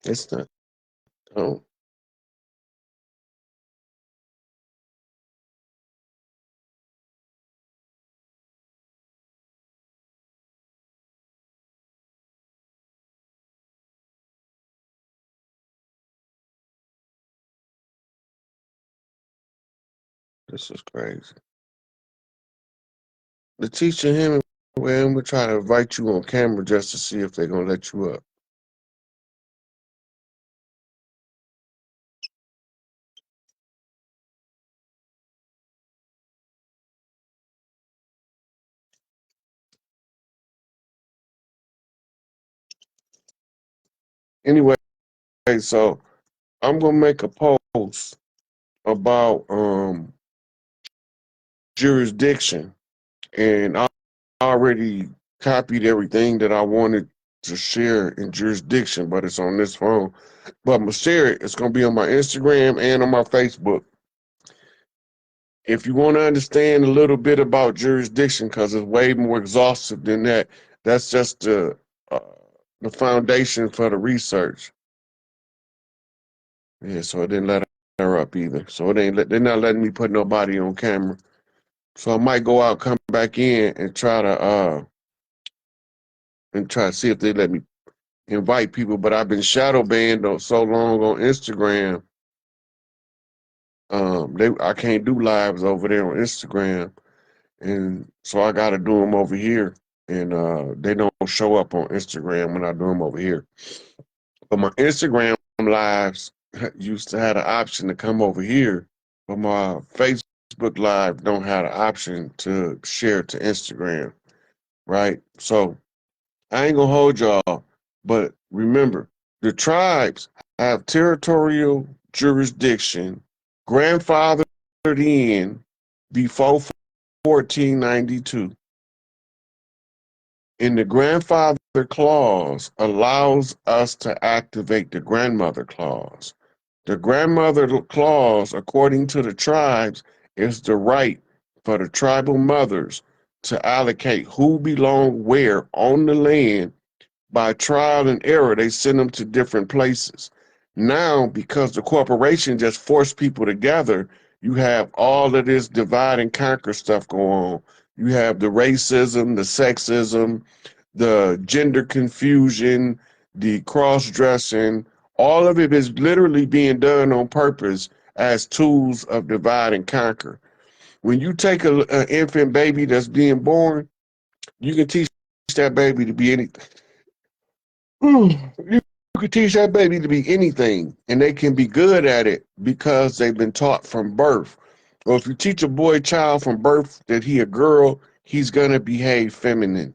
It's not. Oh, this is crazy. The teacher him and we're trying to invite you on camera just to see if they're gonna let you up. Anyway, so I'm gonna make a post about jurisdiction, and I already copied everything that I wanted to share in jurisdiction, but it's on this phone. But I'm gonna share it. It's gonna be on my Instagram and on my Facebook. If you want to understand a little bit about jurisdiction, because it's way more exhaustive than that, that's just uh, the foundation for the research. Yeah, so it didn't let her up either. So it ain't they're not letting me put nobody on camera. So I might go out, come back in, and try to see if they let me invite people. But I've been shadow banned so long on Instagram. I can't do lives over there on Instagram, and so I got to do them over here. And they don't show up on Instagram when I do them over here. But my Instagram lives used to have the option to come over here, but my Facebook live don't have the option to share to Instagram, right? So I ain't gonna hold y'all, but remember, the tribes have territorial jurisdiction grandfathered in before 1492. And the grandfather clause allows us to activate the grandmother clause. The grandmother clause, according to the tribes, is the right for the tribal mothers to allocate who belong where on the land. By trial and error, they send them to different places. Now, because the corporation just forced people together, you have all of this divide and conquer stuff going on. You have the racism, the sexism, the gender confusion, the cross dressing. All of it is literally being done on purpose as tools of divide and conquer. When you take an infant baby that's being born, you can teach that baby to be anything. You could teach that baby to be anything, and they can be good at it because they've been taught from birth. Or if you teach a boy child from birth that he a girl, he's gonna behave feminine.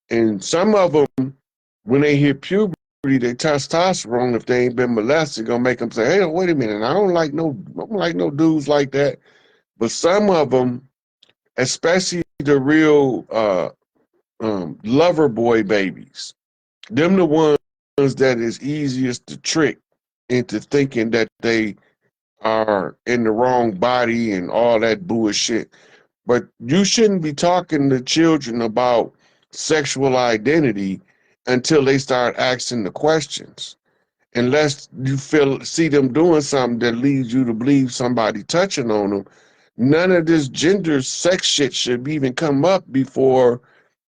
And some of them, when they hit puberty, their testosterone, if they ain't been molested, gonna make them say, "Hey, wait a minute, I don't like no dudes like that." But some of them, especially the real lover boy babies, them the ones that is easiest to trick into thinking that they are in the wrong body and all that bullshit. But you shouldn't be talking to children about sexual identity until they start asking the questions. Unless you see them doing something that leads you to believe somebody touching on them, none of this gender sex shit should even come up before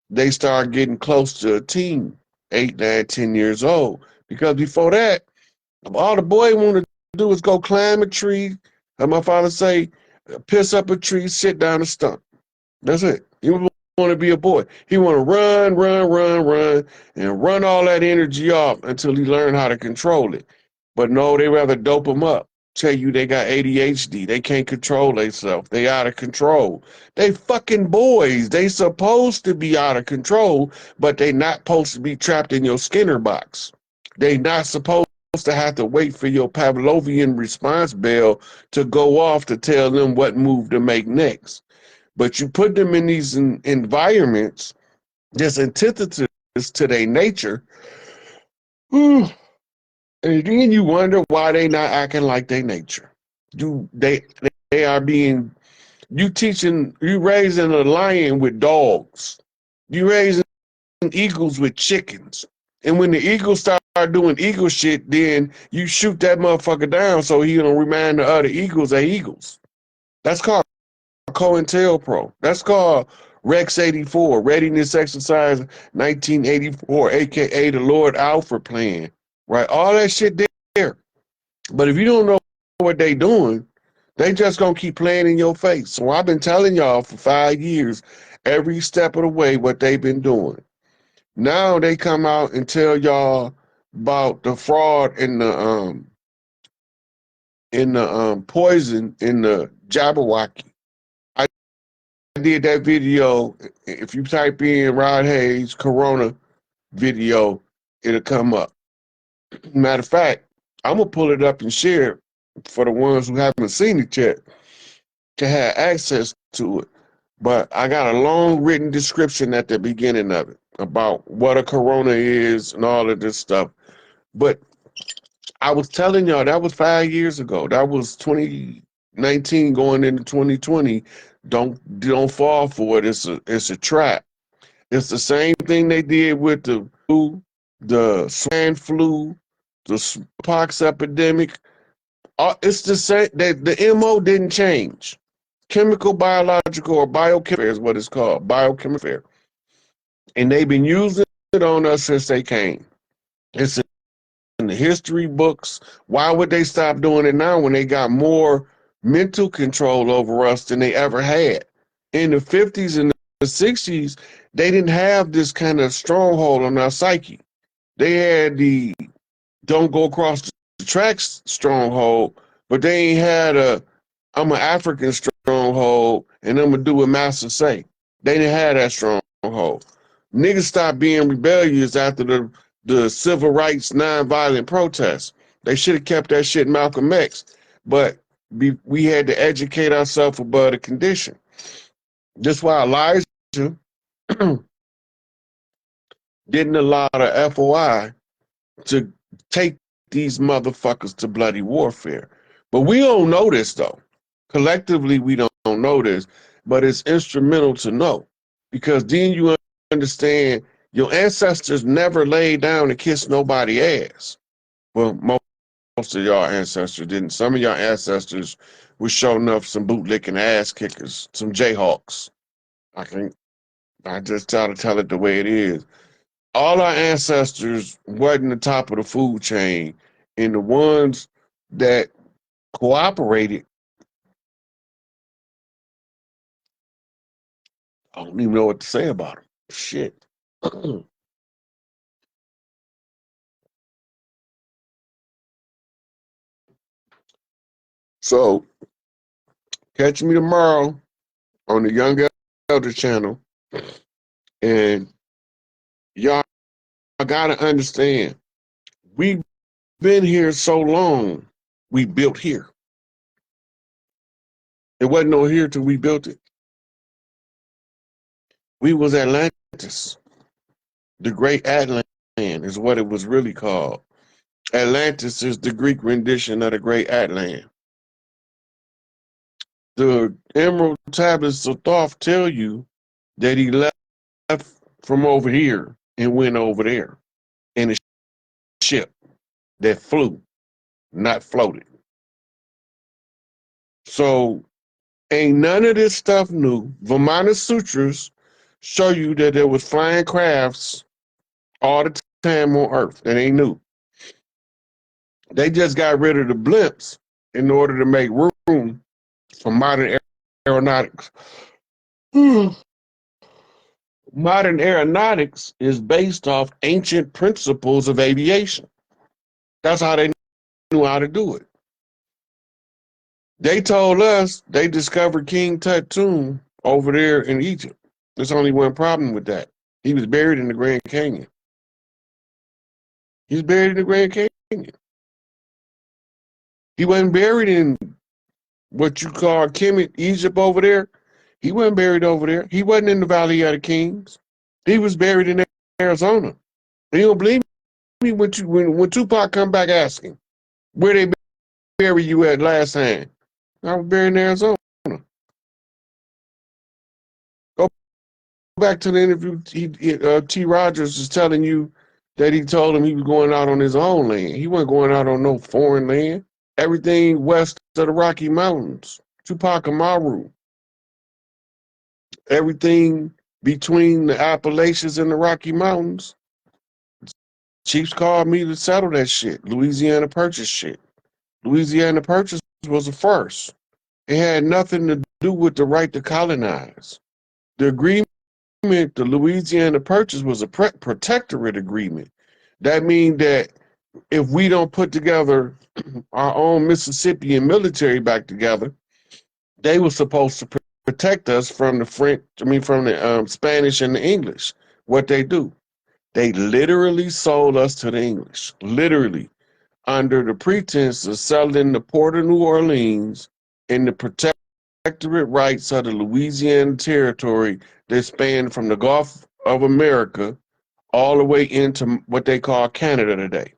they start getting close to a teen, 8, 9, 10 years old. Because before that, all the boy want to do is go climb a tree. As my father say, piss up a tree, sit down a stump. That's it. He want to be a boy. He want to run, run, run, run, and run all that energy off until he learn how to control it. But no, they rather dope him up. Tell you they got ADHD. They can't control themselves. They out of control. They fucking boys. They supposed to be out of control, but they not supposed to be trapped in your Skinner box. They not supposed to have to wait for your Pavlovian response bell to go off to tell them what move to make next. But you put them in these environments that's antithesis to their nature, and then you wonder why they not acting like their nature. You they are being you raising a lion with dogs. You raising eagles with chickens. And when the eagles start doing eagle shit, then you shoot that motherfucker down so he don't remind the other eagles they're eagles. That's called COINTELPRO. That's called Rex 84, Readiness Exercise 1984, aka the Lord Alfred Plan. Right? All that shit there. But if you don't know what they doing, they just gonna keep playing in your face. So I've been telling y'all for 5 years, every step of the way, what they've been doing. Now they come out and tell y'all about the fraud in the poison in the Jabberwocky. I did that video. If you type in Rod Hayes Corona video, it'll come up. Matter of fact, I'm gonna pull it up and share it for the ones who haven't seen it yet to have access to it. But I got a long written description at the beginning of it about what a corona is and all of this stuff. But I was telling y'all that was 5 years ago. That was 2019 going into 2020. Don't fall for it. It's a trap. It's the same thing they did with the flu, the swine flu, the smallpox epidemic. It's the same. The MO didn't change. Chemical, biological, or biochemical is what it's called. Biochemical. And they've been using it on us since they came. It's in the history books. Why would they stop doing it now when they got more mental control over us than they ever had? In the 50s and the 60s, they didn't have this kind of stronghold on our psyche. They had the don't go across the tracks stronghold, but they ain't had I'm an African stronghold and I'm gonna do what Master say. They didn't have that stronghold. Niggas stopped being rebellious after the civil rights nonviolent protests. They should have kept that shit Malcolm X, but we had to educate ourselves about the condition. That's why Elijah didn't allow the FOI to take these motherfuckers to bloody warfare. But we don't know this though. Collectively, we don't know this, but it's instrumental to know because then you understand your ancestors never laid down and kissed nobody ass. Well, most of y'all ancestors didn't. Some of y'all ancestors were showing up some bootlicking ass kickers, some Jayhawks. I think I just try to tell it the way it is. All our ancestors wasn't the top of the food chain, and the ones that cooperated, I don't even know what to say about them. Shit. So catch me tomorrow on the Young Elder channel, and y'all gotta understand, we've been here so long, we built here. It wasn't no here till we built it. We was Atlantis. The Great Atlant is what it was really called. Atlantis is the Greek rendition of the Great Atlant. The Emerald Tablets of Thoth tell you that he left from over here and went over there in a ship that flew, not floated. So ain't none of this stuff new. Vimana Sutras show you that there was flying crafts all the time on Earth. That ain't new. They just got rid of the blimps in order to make room for modern aeronautics. Modern aeronautics is based off ancient principles of aviation. That's how they knew how to do it. They told us they discovered King Tut's over there in Egypt. There's only one problem with that. He was buried in the Grand Canyon. He's buried in the Grand Canyon. He wasn't buried in what you call Kemet, Egypt over there. He wasn't buried over there. He wasn't in the Valley of the Kings. He was buried in Arizona. And you don't believe me when Tupac come back asking, where they bury you at last time? I was buried in Arizona. Go back to the interview. T. Rogers is telling you that he told him he was going out on his own land. He wasn't going out on no foreign land. Everything west of the Rocky Mountains, Tupac Amaru. Everything between the Appalachians and the Rocky Mountains. Chiefs called me to settle that shit. Louisiana Purchase shit. Louisiana Purchase was the first. It had nothing to do with the right to colonize. The agreement, the Louisiana Purchase, was a protectorate agreement. That means that if we don't put together our own Mississippian military back together, they were supposed to protect us from the from the Spanish and the English. What they do, they literally sold us to the English, literally, under the pretense of selling the Port of New Orleans and the protectorate rights of the Louisiana territory that spanned from the Gulf of America all the way into what they call Canada today.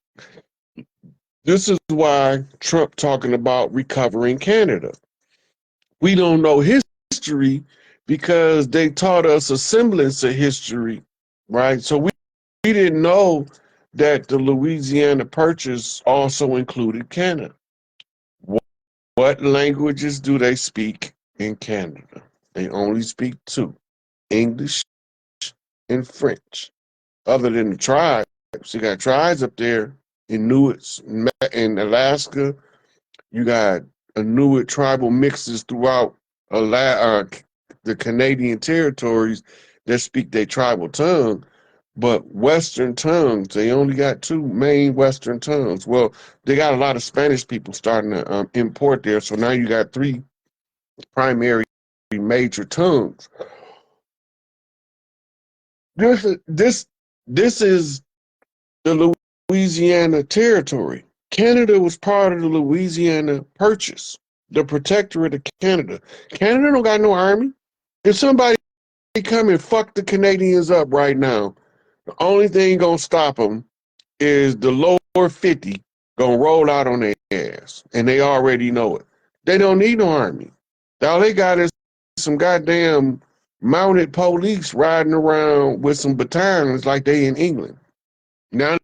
This is why Trump talking about recovering Canada. We don't know history because they taught us a semblance of history, right? So we didn't know that the Louisiana Purchase also included Canada. What languages do they speak in Canada? They only speak two, English and French. Other than the tribes, you got tribes up there, Inuits in Alaska. You got Inuit tribal mixes throughout the Canadian territories that speak their tribal tongue. But Western tongues, they only got two main Western tongues. Well, they got a lot of Spanish people starting to import there. So now you got three primary major tongues. This is the Louisiana Territory. Canada was part of the Louisiana Purchase, the Protectorate of Canada. Canada don't got no army. If somebody come and fuck the Canadians up right now, the only thing gonna stop them is the lower 50 gonna roll out on their ass, and they already know it. They don't need no army. All they got is some goddamn mounted police riding around with some batons like they in England. Now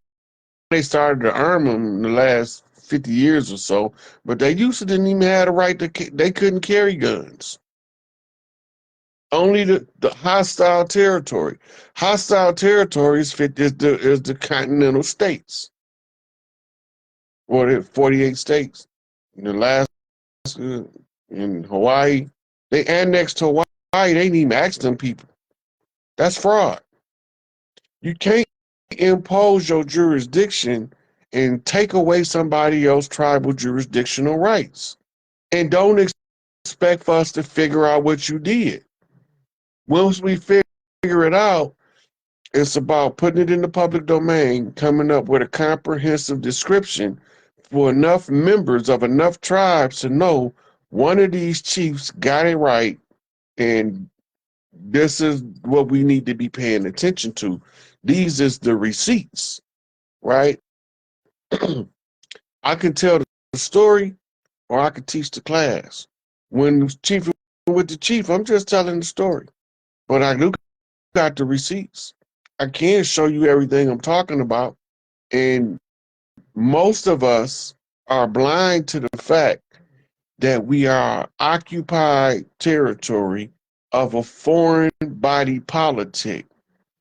they started to arm them in the last 50 years or so, but they used to didn't even have the right to, they couldn't carry guns. Only the hostile territory. Hostile territories fit is the continental states, or the 48 states. In Alaska and Hawaii, they annexed Hawaii. They didn't even ask them people. That's fraud. You can't impose your jurisdiction and take away somebody else's tribal jurisdictional rights. And don't expect for us to figure out what you did. Once we figure it out, it's about putting it in the public domain, coming up with a comprehensive description for enough members of enough tribes to know one of these chiefs got it right, and this is what we need to be paying attention to. These is the receipts, right? I can tell the story or I can teach the class. When the chief with the chief, I'm just telling the story. But I do got the receipts. I can show you everything I'm talking about. And most of us are blind to the fact that we are occupied territory of a foreign body politic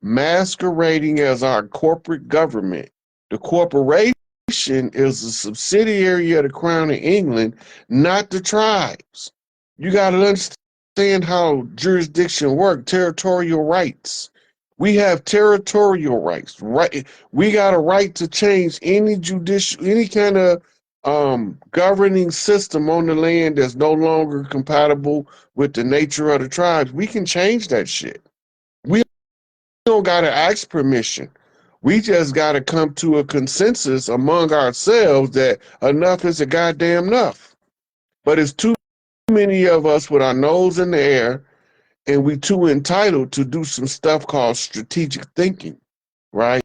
masquerading as our corporate government. The corporation is a subsidiary of the Crown of England, not the tribes. You got to understand how jurisdiction works, territorial rights. We have territorial rights, right? We got a right to change any kind of governing system on the land that's no longer compatible with the nature of the tribes. We can change that shit. We don't got to ask permission. We just got to come to a consensus among ourselves that enough is a goddamn enough. But it's too many of us with our nose in the air, and we too entitled to do some stuff called strategic thinking, right?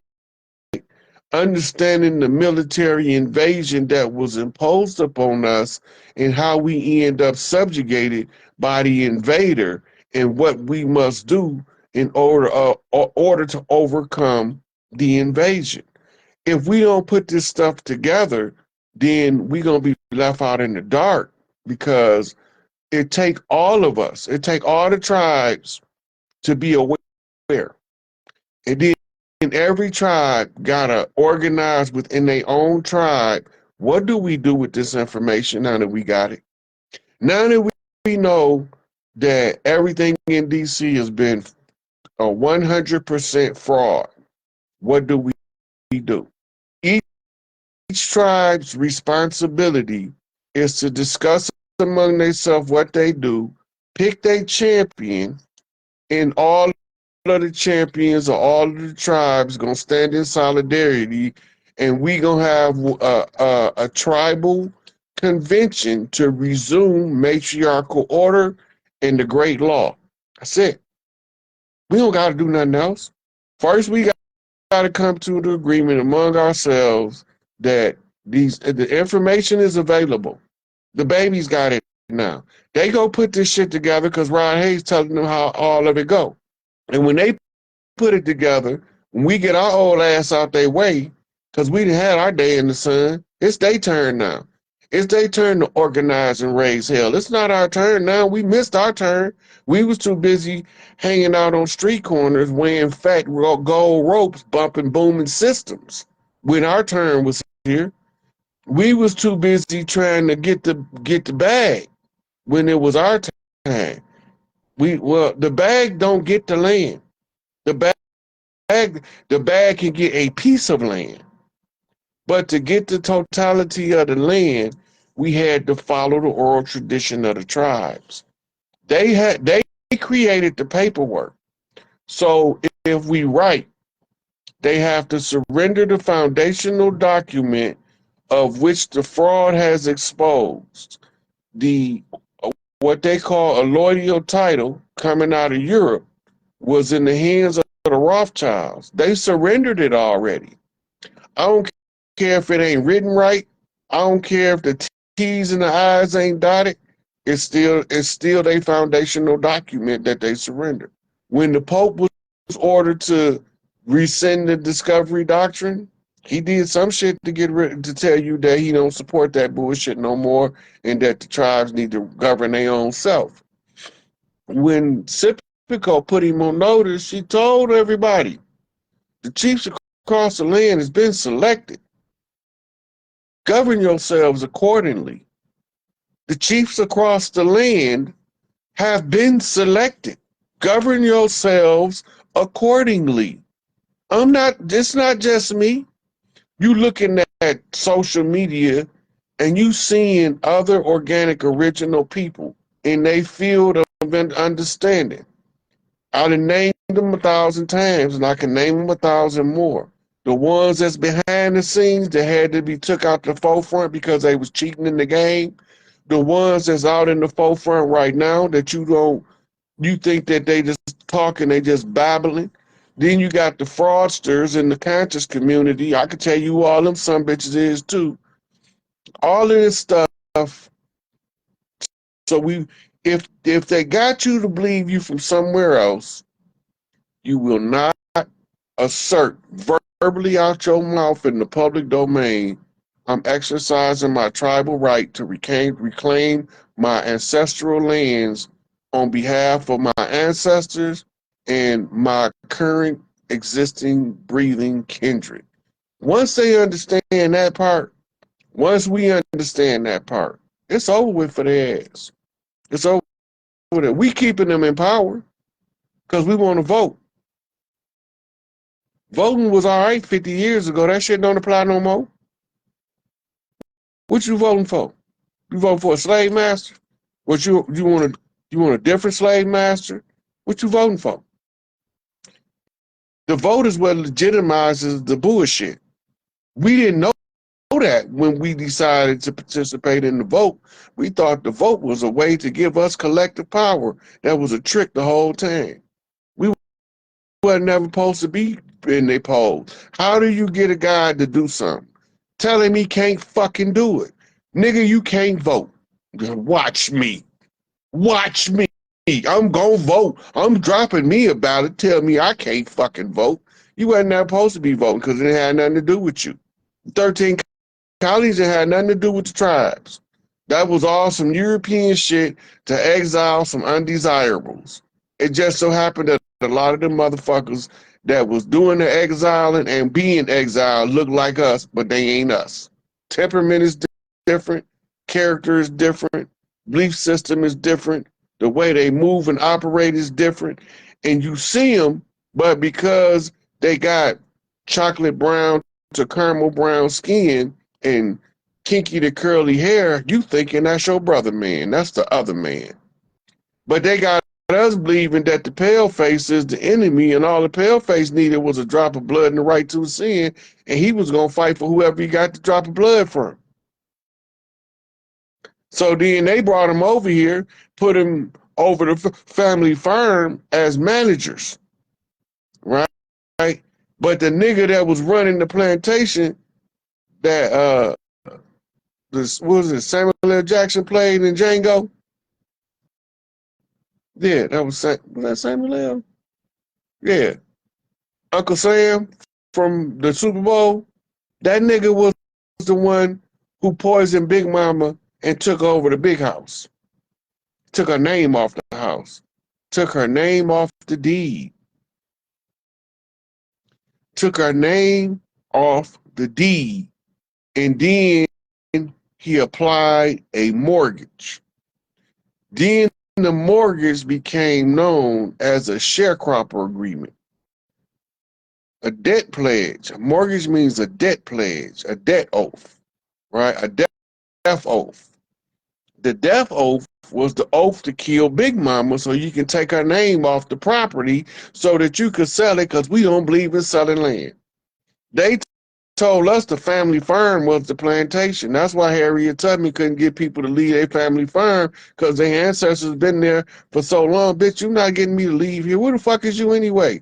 Understanding the military invasion that was imposed upon us and how we end up subjugated by the invader and what we must do in order to overcome the invasion. If we don't put this stuff together, then we're gonna be left out in the dark because it take all of us, it take all the tribes to be aware. And then every tribe gotta organize within their own tribe. What do we do with this information now that we got it? Now that we know that everything in DC has been a 100% fraud, what do we do? Each tribe's responsibility is to discuss among themselves what they do, pick their champion, and all of the champions of all of the tribes gonna stand in solidarity, and we gonna have a tribal convention to resume matriarchal order and the great law. That's it. We don't gotta do nothing else. First, we gotta come to the agreement among ourselves that the information is available. The babies got it now. They go put this shit together because Rod Hayes telling them how all of it go. And when they put it together, when we get our old ass out their way, because we done had our day in the sun, it's their turn now. It's their turn to organize and raise hell. It's not our turn now. We missed our turn. We was too busy hanging out on street corners wearing fat gold ropes, bumping booming systems. When our turn was here, we was too busy trying to get the bag when it was our time. The bag don't get the land. The bag can get a piece of land, but to get the totality of the land, we had to follow the oral tradition of the tribes. They created the paperwork. So if we write, they have to surrender the foundational document of which the fraud has exposed. The what they call a loyal title coming out of Europe was in the hands of the Rothschilds. They surrendered it already. I don't care if it ain't written right. I don't care if the T's and the I's ain't dotted. It's still their foundational document that they surrendered. When the Pope was ordered to rescind the discovery doctrine, he did some shit to get rid to tell you that he don't support that bullshit no more and that the tribes need to govern their own self. When Sipico put him on notice, she told everybody the chiefs across the land has been selected. Govern yourselves accordingly. The chiefs across the land have been selected. Govern yourselves accordingly. It's not just me. You looking at social media and you seeing other organic original people in their field of understanding. I done named them 1,000 times, and I can name them 1,000 more. The ones that's behind the scenes that had to be took out the forefront because they was cheating in the game. The ones that's out in the forefront right now that you think that they just talking, they just babbling. Then you got the fraudsters in the conscious community. I can tell you all them some bitches is too. All of this stuff. So if they got you to believe you from somewhere else, you will not assert verbally out your mouth in the public domain, I'm exercising my tribal right to reclaim my ancestral lands on behalf of my ancestors and my current existing breathing kindred. Once they understand that part, once we understand that part, it's over with for their ass. It's over with it. We keeping them in power because we want to vote. Voting was all right 50 years ago. That shit don't apply no more. What you voting for? You voting for a slave master? What you want a different slave master? What you voting for? The vote is what legitimizes the bullshit. We didn't know that when we decided to participate in the vote. We thought the vote was a way to give us collective power. That was a trick the whole time. We were never supposed to be in their polls. How do you get a guy to do something? Tell him he can't fucking do it. Nigga, you can't vote. Watch me. Watch me. I'm gonna vote. I'm dropping me a ballot. Tell me I can't fucking vote. You wasn't not supposed to be voting because it had nothing to do with you. 13 colonies that had nothing to do with the tribes. That was all some European shit to exile some undesirables. It just so happened that a lot of the motherfuckers that was doing the exiling and being exiled look like us, but they ain't us. Temperament is different, character is different, belief system is different, the way they move and operate is different, and you see them, but because they got chocolate brown to caramel brown skin and kinky to curly hair, you thinking that's your brother man. That's the other man. But they got us believing that the pale face is the enemy, and all the pale face needed was a drop of blood and the right to sin, and he was gonna fight for whoever he got the drop of blood from. So then they brought him over here, put him over the family farm as managers, right? But the nigga that was running the plantation, that this was it Samuel L. Jackson played in Django. Yeah, was that Samuel L. Yeah, Uncle Sam from the Super Bowl. That nigga was the one who poisoned Big Mama and took over the big house. Took her name off the house. Took her name off the deed. Took her name off the deed. And then he applied a mortgage. Then the mortgage became known as a sharecropper agreement. A debt pledge. A mortgage means a debt pledge, a debt oath, right? A death oath. The death oath was the oath to kill Big Mama so you can take her name off the property so that you could sell it because we don't believe in selling land. They told us the family farm was the plantation. That's why Harriet Tubman couldn't get people to leave their family farm because their ancestors been there for so long. Bitch, you're not getting me to leave here. Where the fuck is you anyway?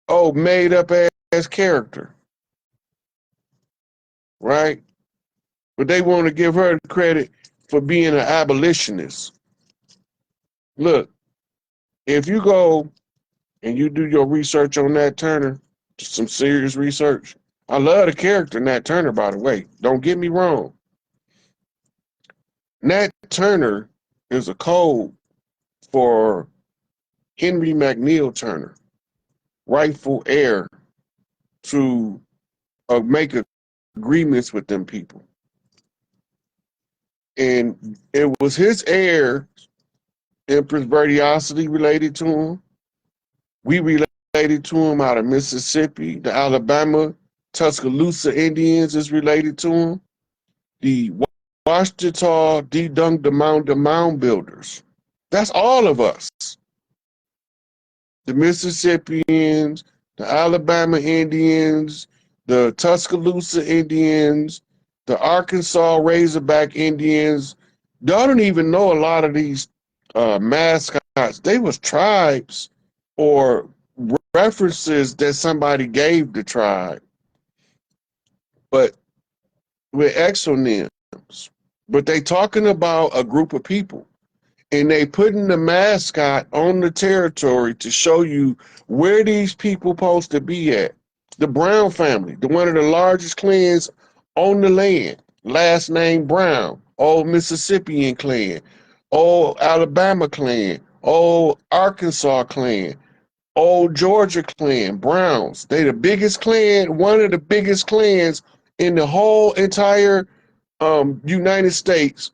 Oh, made up ass character, right? But they want to give her credit for being an abolitionist. Look, if you go and you do your research on Nat Turner, some serious research. I love the character Nat Turner, by the way. Don't get me wrong. Nat Turner is a code for Henry McNeil Turner, rightful heir to make agreements with them people. And it was his heir, Empress Verdiosity, related to him. We related to him out of Mississippi. The Alabama Tuscaloosa Indians is related to him. the Washita, Dedunk, the mound builders. That's all of us. The Mississippians, the Alabama Indians, the Tuscaloosa Indians, the Arkansas Razorback Indians. Y'all don't even know a lot of these mascots. They was tribes or references that somebody gave the tribe, but with exonyms. But they talking about a group of people, and they putting the mascot on the territory to show you where these people supposed to be at. The Brown family, the one of the largest clans on the land, last name Brown, old Mississippian clan, old Alabama clan, old Arkansas clan, old Georgia clan, Browns. They the biggest clan, one of the biggest clans in the whole entire United States,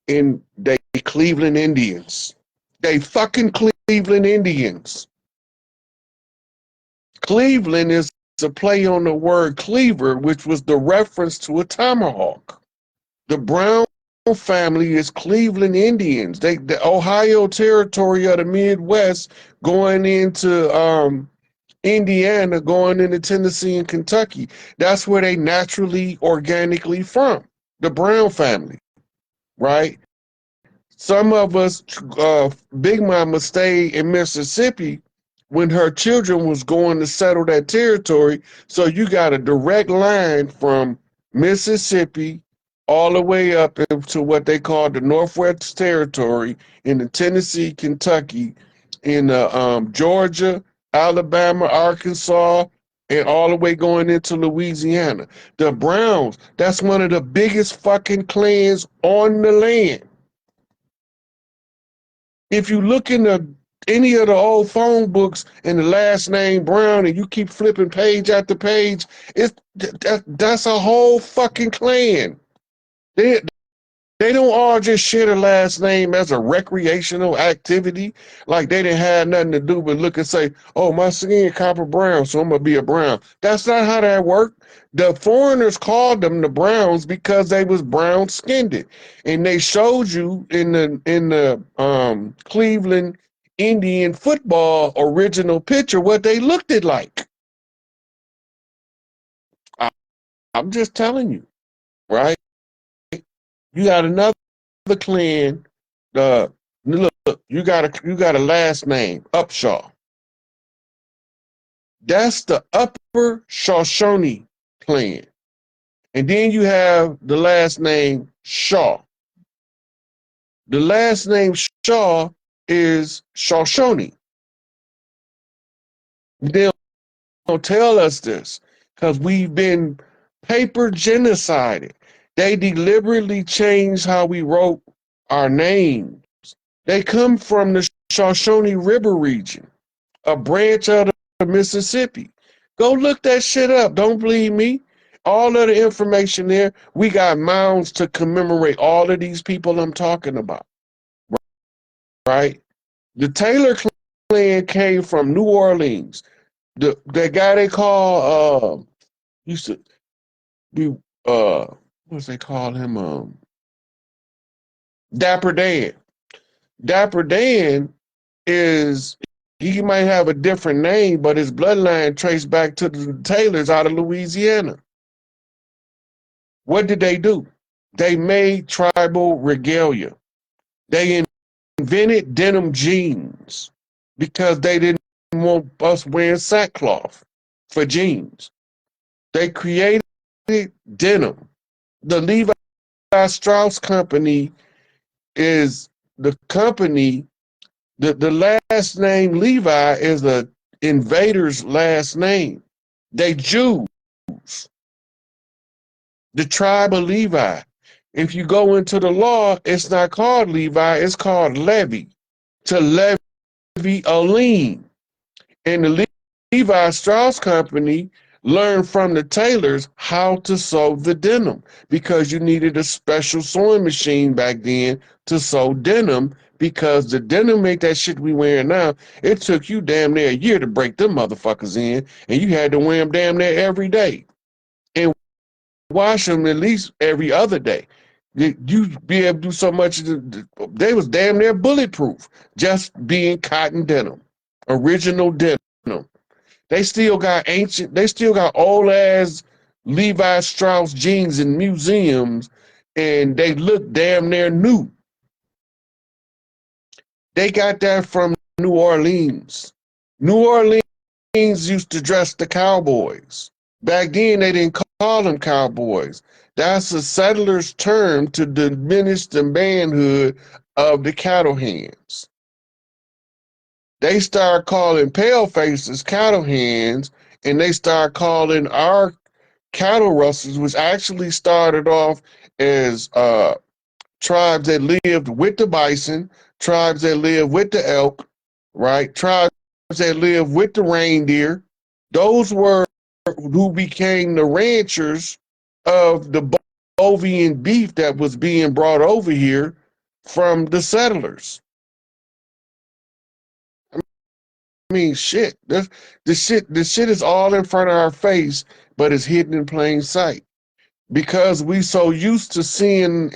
in they Cleveland Indians. They fucking Cleveland Indians. Cleveland is a play on the word cleaver, which was the reference to a tomahawk. The Brown family is Cleveland Indians. They the Ohio territory of the Midwest going into Indiana, going into Tennessee and Kentucky. That's where they naturally, organically from. The Brown family, right? Some of us, Big Mama stayed in Mississippi when her children was going to settle that territory. So you got a direct line from Mississippi all the way up into what they call the Northwest Territory in the Tennessee, Kentucky, in Georgia, Alabama, Arkansas, and all the way going into Louisiana. The Browns, that's one of the biggest fucking clans on the land. If you look into any of the old phone books and the last name Brown and you keep flipping page after page, that's a whole fucking clan. They they don't all just share the last name as a recreational activity. Like they didn't have nothing to do but look and say, oh, my skin copper brown, so I'm gonna be a brown. That's not how that worked. The foreigners called them the Browns because they was brown skinned. And they showed you in the Cleveland Indian football original picture what they looked it like. I, I'm just telling you, right? You got another clan. Look, you got a last name, Upshaw. That's the Upper Shoshone clan. And then you have the last name Shaw. The last name Shaw is Shoshone. They don't tell us this because we've been paper genocided. They deliberately changed how we wrote our names. They come from the Shoshone River region, a branch of the Mississippi. Go look that shit up. Don't believe me. All of the information there. We got mounds to commemorate all of these people I'm talking about, right? The Taylor clan came from New Orleans. The guy they call used to be what's they call him Dapper Dan. Dapper Dan is, he might have a different name, but his bloodline traced back to the Taylors out of Louisiana. What did they do? They made tribal regalia. They invented denim jeans because they didn't want us wearing sackcloth for jeans. They created denim. The Levi Strauss Company is the company. The last name Levi is a invader's last name. They Jews. The tribe of Levi. If you go into the law, it's not called Levi, it's called Levy. To levy a lien. And the Levi Strauss Company learned from the tailors how to sew the denim because you needed a special sewing machine back then to sew denim because the denim ain't that shit we wearing now. It took you damn near a year to break them motherfuckers in, and you had to wear them damn near every day. And wash them at least every other day. You be able to do so much. They was damn near bulletproof, just being cotton denim, original denim. They still got ancient. They still got old ass Levi Strauss jeans in museums, and they look damn near new. They got that from New Orleans. New Orleans used to dress the cowboys. Back then, they didn't call them cowboys. That's a settler's term to diminish the manhood of the cattle hands. They start calling pale faces cattle hands, and they start calling our cattle rustlers, which actually started off as tribes that lived with the bison, tribes that lived with the elk, right? Tribes that lived with the reindeer. Those were who became the ranchers of the bovine beef that was being brought over here from the settlers. I mean, shit. The shit is all in front of our face, but it's hidden in plain sight. Because we so used to seeing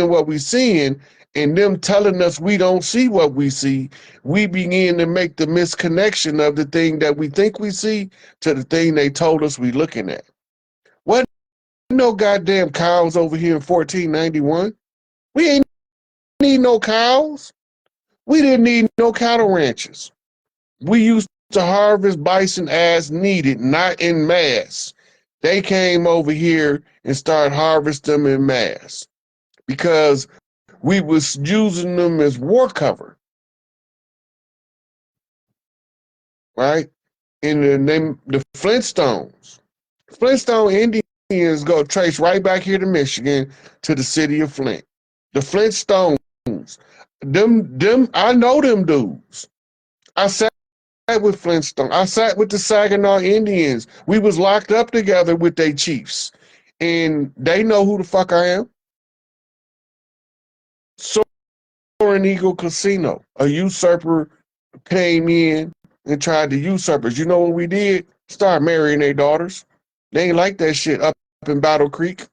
what we seeing and them telling us we don't see what we see, we begin to make the misconnection of the thing that we think we see to the thing they told us we looking at. What no goddamn cows over here in 1491? We ain't need no cows. We didn't need no cattle ranches. We used to harvest bison as needed, not in mass. They came over here and started harvesting them in mass because we was using them as war cover, right? And the Flintstones. Flintstone Indians go trace right back here to Michigan to the city of Flint. The Flintstones, I know them dudes. I sat with Flintstone. I sat with the Saginaw Indians. We was locked up together with their chiefs. And they know who the fuck I am. Soaring Eagle Casino. A usurper came in and tried to usurp us. You know what we did? Start marrying their daughters. They ain't like that shit up in Battle Creek.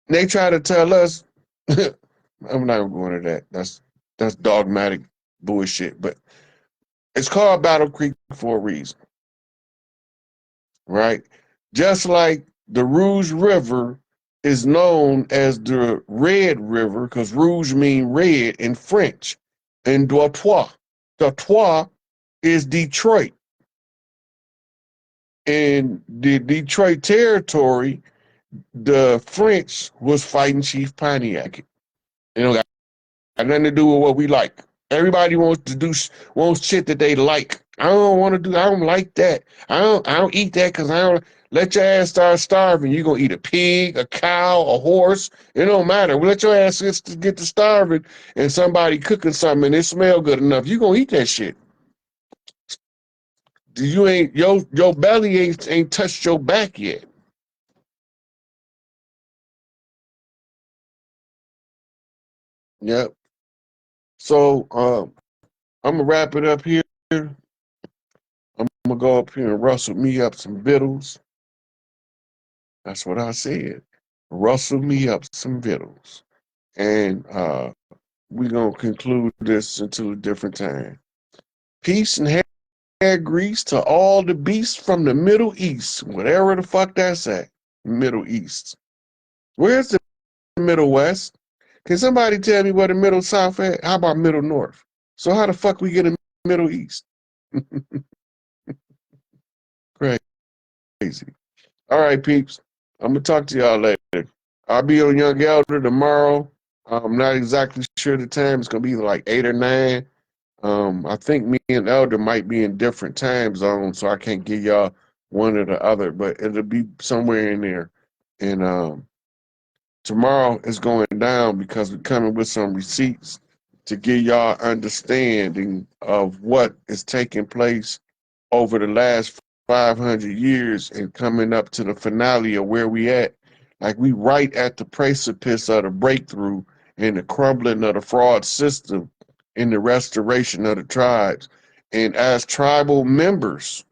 They try to tell us, I'm not going to that. That's dogmatic bullshit. But it's called Battle Creek for a reason, right? Just like the Rouge River is known as the Red River because Rouge means red in French, and Dortois. Dortois is Detroit. In the Detroit territory, the French was fighting Chief Pontiac. You know, got nothing to do with what we like. Everybody wants shit that they like. I don't want to do. I don't like that. I don't eat that because I don't. Let your ass start starving. You gonna eat a pig, a cow, a horse. It don't matter. Let your ass get to starving, and somebody cooking something and it smell good enough. You gonna eat that shit. You ain't your belly ain't touched your back yet. Yep. So I'm gonna wrap it up here. I'm gonna go up here and rustle me up some victuals. That's what I said. Rustle me up some victuals. And we're gonna conclude this until a different time. Peace and hair grease to all the beasts from the Middle East, whatever the fuck that's at. Middle East. Where's the Middle West? Can somebody tell me where the Middle South at? How about Middle North? So how the fuck we get in Middle East? Crazy. All right, peeps. I'm gonna talk to y'all later. I'll be on Young Elder tomorrow. I'm not exactly sure the time. It's gonna be like 8 or 9. I think me and Elder might be in different time zones, so I can't give y'all one or the other, but it'll be somewhere in there. And tomorrow is going down because we're coming with some receipts to give y'all understanding of what is taking place over the last 500 years and coming up to the finale of where we at. Like we right at the precipice of the breakthrough and the crumbling of the fraud system and the restoration of the tribes. And as tribal members,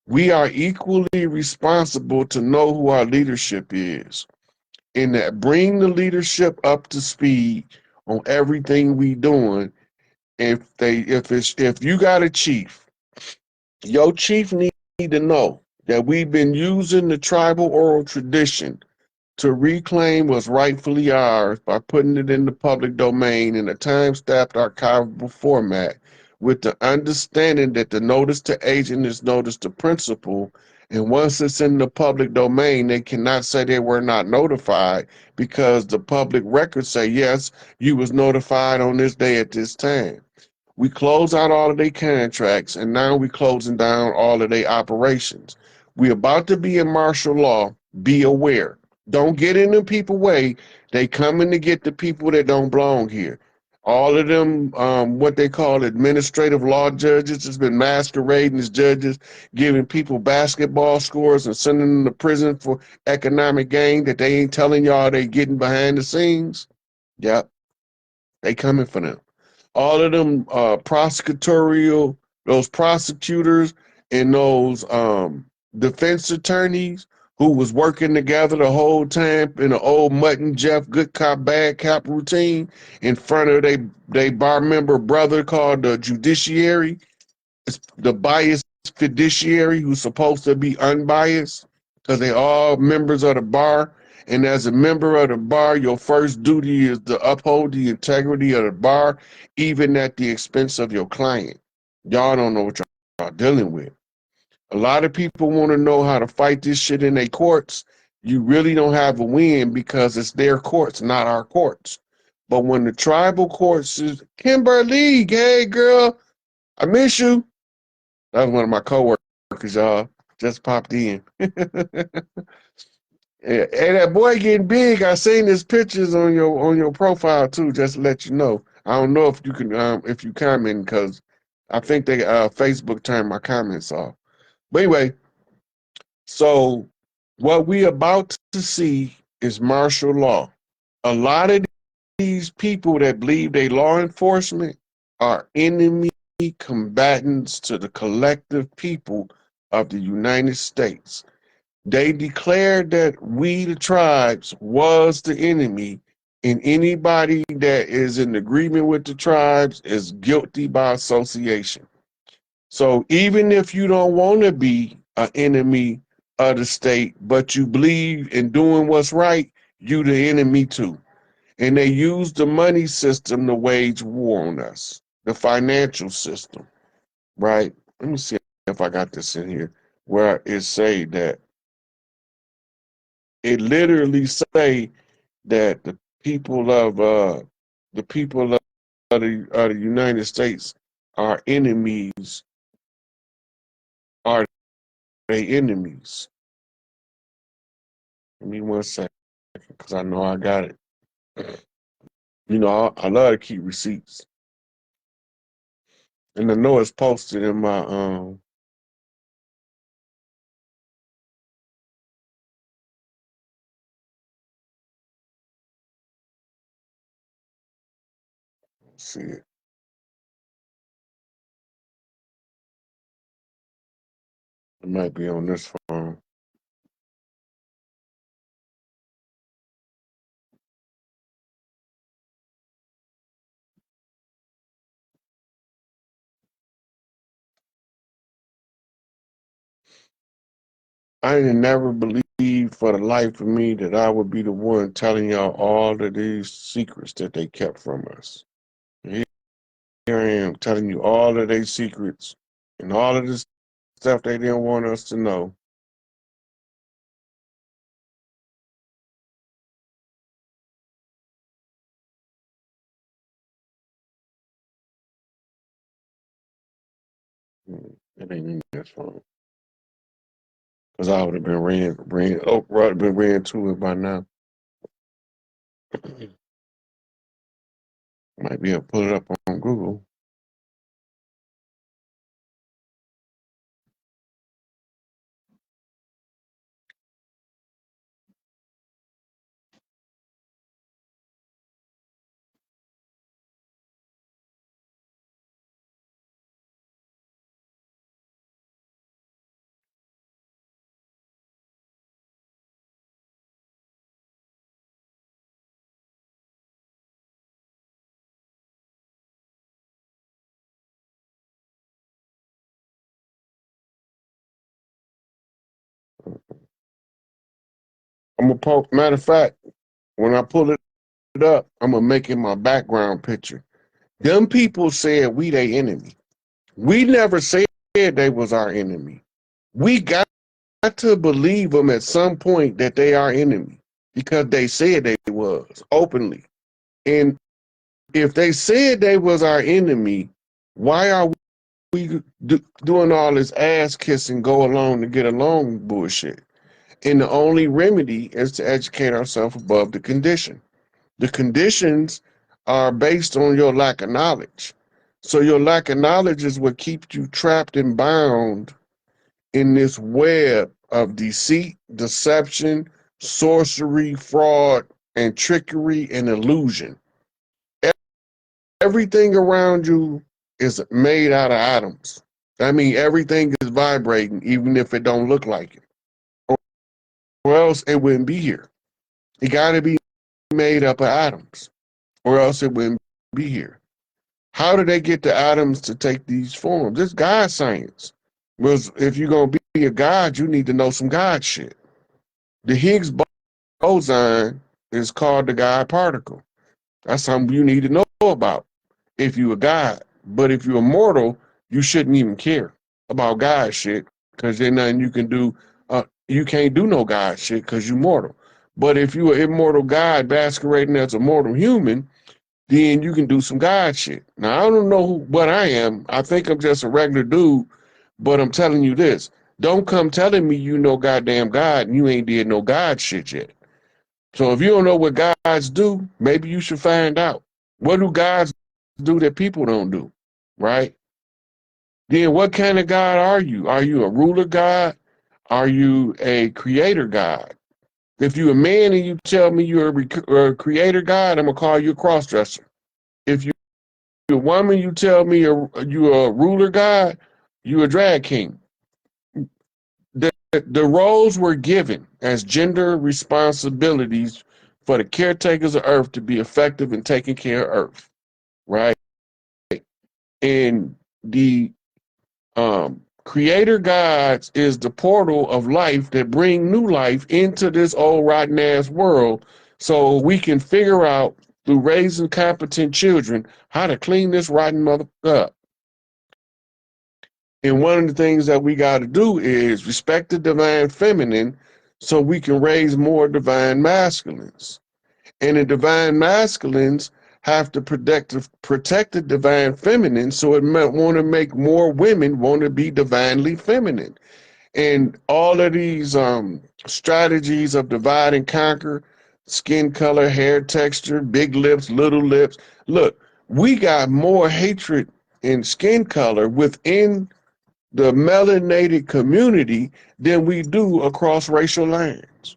We are equally responsible to know who our leadership is and that bring the leadership up to speed on everything we doing. If you got a chief, your chief need to know that we've been using the tribal oral tradition to reclaim what's rightfully ours by putting it in the public domain in a time-stamped archivable format with the understanding that the notice to agent is notice to principal. And once it's in the public domain, they cannot say they were not notified because the public records say, yes, you was notified on this day at this time. We close out all of their contracts, and now we closing down all of their operations. We about to be in martial law. Be aware. Don't get in the people way. They coming to get the people that don't belong here. All of them, what they call administrative law judges, has been masquerading as judges, giving people basketball scores and sending them to prison for economic gain that they ain't telling y'all they getting behind the scenes. Yep, they coming for them. All of them prosecutorial, those prosecutors and those defense attorneys who was working together the whole time in an old mutton Jeff good cop bad cop routine in front of they bar member brother called the judiciary, the biased fiduciary who's supposed to be unbiased because they all members of the bar. And as a member of the bar, your first duty is to uphold the integrity of the bar, even at the expense of your client. Y'all don't know what y'all dealing with. A lot of people want to know how to fight this shit in their courts. You really don't have a win because it's their courts, not our courts. But when the tribal courts is Kimberly, hey girl, I miss you. That was one of my coworkers, y'all. Just popped in. Hey, that boy getting big. I seen his pictures on your profile too. Just to let you know. I don't know if you can if you comment because I think they Facebook turned my comments off. But anyway, so what we about to see is martial law. A lot of these people that believe they law enforcement are enemy combatants to the collective people of the United States. They declared that we, the tribes, was the enemy, and anybody that is in agreement with the tribes is guilty by association. So even if you don't want to be an enemy of the state, but you believe in doing what's right, you the enemy too. And they use the money system to wage war on us, the financial system, right? Let me see if I got this in here where it say that it literally say that the people of the United States are enemies, are they enemies? Give me 1 second, because I know I got it. You know, I love to keep receipts. And I know it's posted in my see it. It might be on this phone. I didn't never believe for the life of me that I would be the one telling y'all all of these secrets that they kept from us. Here I am telling you all of their secrets and all of this stuff they didn't want us to know. It ain't in this phone. Because I would have been would have been ran to it by now. Might be able to pull it up on Google. I'm gonna post. Matter of fact, when I pull it up, I'm gonna make it my background picture. Them people said we they enemy. We never said they was our enemy. We got to believe them at some point that they are enemy because they said they was openly. And if they said they was our enemy, why are we doing all this ass kissing, go along to get along bullshit? And the only remedy is to educate ourselves above the condition. The conditions are based on your lack of knowledge. So your lack of knowledge is what keeps you trapped and bound in this web of deceit, deception, sorcery, fraud, and trickery and illusion. Everything around you is made out of atoms. I mean, everything is vibrating, even if it don't look like it, or else it wouldn't be here. It got to be made up of atoms, or else it wouldn't be here. How do they get the atoms to take these forms? It's God science. Because if you're going to be a God, you need to know some God shit. The Higgs boson is called the God particle. That's something you need to know about if you're a God. But if you're a mortal, you shouldn't even care about God shit because there's nothing you can do. You can't do no God shit because you're mortal. But if you're an immortal God masquerading as a mortal human, then you can do some God shit. Now, I don't know what I am. I think I'm just a regular dude, but I'm telling you this. Don't come telling me you know goddamn God and you ain't did no God shit yet. So if you don't know what gods do, maybe you should find out. What do gods do that people don't do, right? Then what kind of God are you? Are you a ruler God? Are you a creator God? If you're a man and you tell me you're a creator God, I'm going to call you a crossdresser. If you're a woman, you tell me you're a ruler God, you're a drag king. The roles were given as gender responsibilities for the caretakers of Earth to be effective in taking care of Earth, right? And the creator gods is the portal of life that bring new life into this old rotten ass world so we can figure out through raising competent children how to clean this rotten mother up. And one of the things that we got to do is respect the divine feminine so we can raise more divine masculines. And the divine masculines have to protect the divine feminine, so it might want to make more women want to be divinely feminine. And all of these strategies of divide and conquer, skin color, hair texture, big lips, little lips. Look, we got more hatred in skin color within the melanated community than we do across racial lines.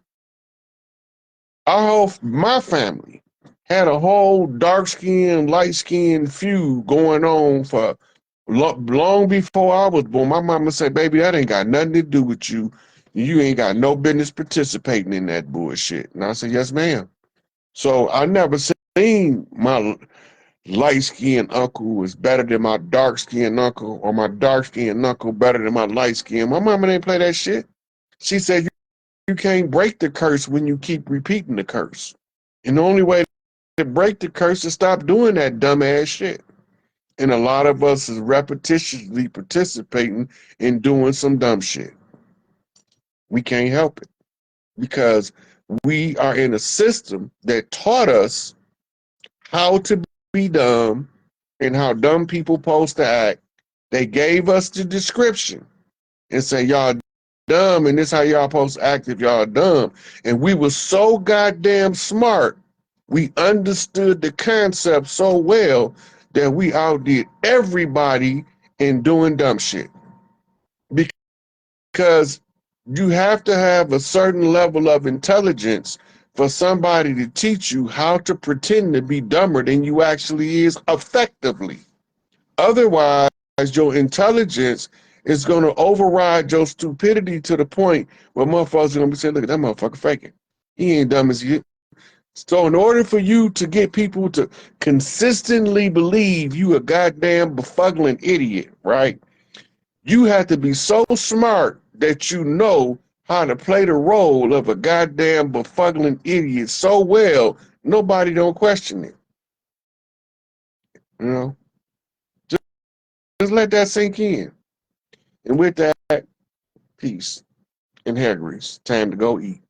My family had a whole dark skin, light skin feud going on for long before I was born. My mama said, baby, that ain't got nothing to do with you. You ain't got no business participating in that bullshit. And I said, yes, ma'am. So I never seen my light skinned uncle was better than my dark skinned uncle, or my dark skinned uncle better than my light skin. My mama didn't play that shit. She said, you can't break the curse when you keep repeating the curse. And the only way to break the curse is stop doing that dumbass shit. And a lot of us is repetitiously participating in doing some dumb shit. We can't help it because we are in a system that taught us how to be dumb and how dumb people supposed to act. They gave us the description and say, y'all dumb, and this how y'all supposed to act if y'all dumb. And we were so goddamn smart, we understood the concept so well that we outdid everybody in doing dumb shit. Because you have to have a certain level of intelligence for somebody to teach you how to pretend to be dumber than you actually is effectively. Otherwise, your intelligence is going to override your stupidity to the point where motherfuckers are going to be saying, look at that motherfucker faking. He ain't dumb as you. So in order for you to get people to consistently believe you a goddamn befuddling idiot, right? You have to be so smart that you know how to play the role of a goddamn befuddling idiot so well, nobody don't question it. You know, just let that sink in. And with that, peace and hair grease. Time to go eat.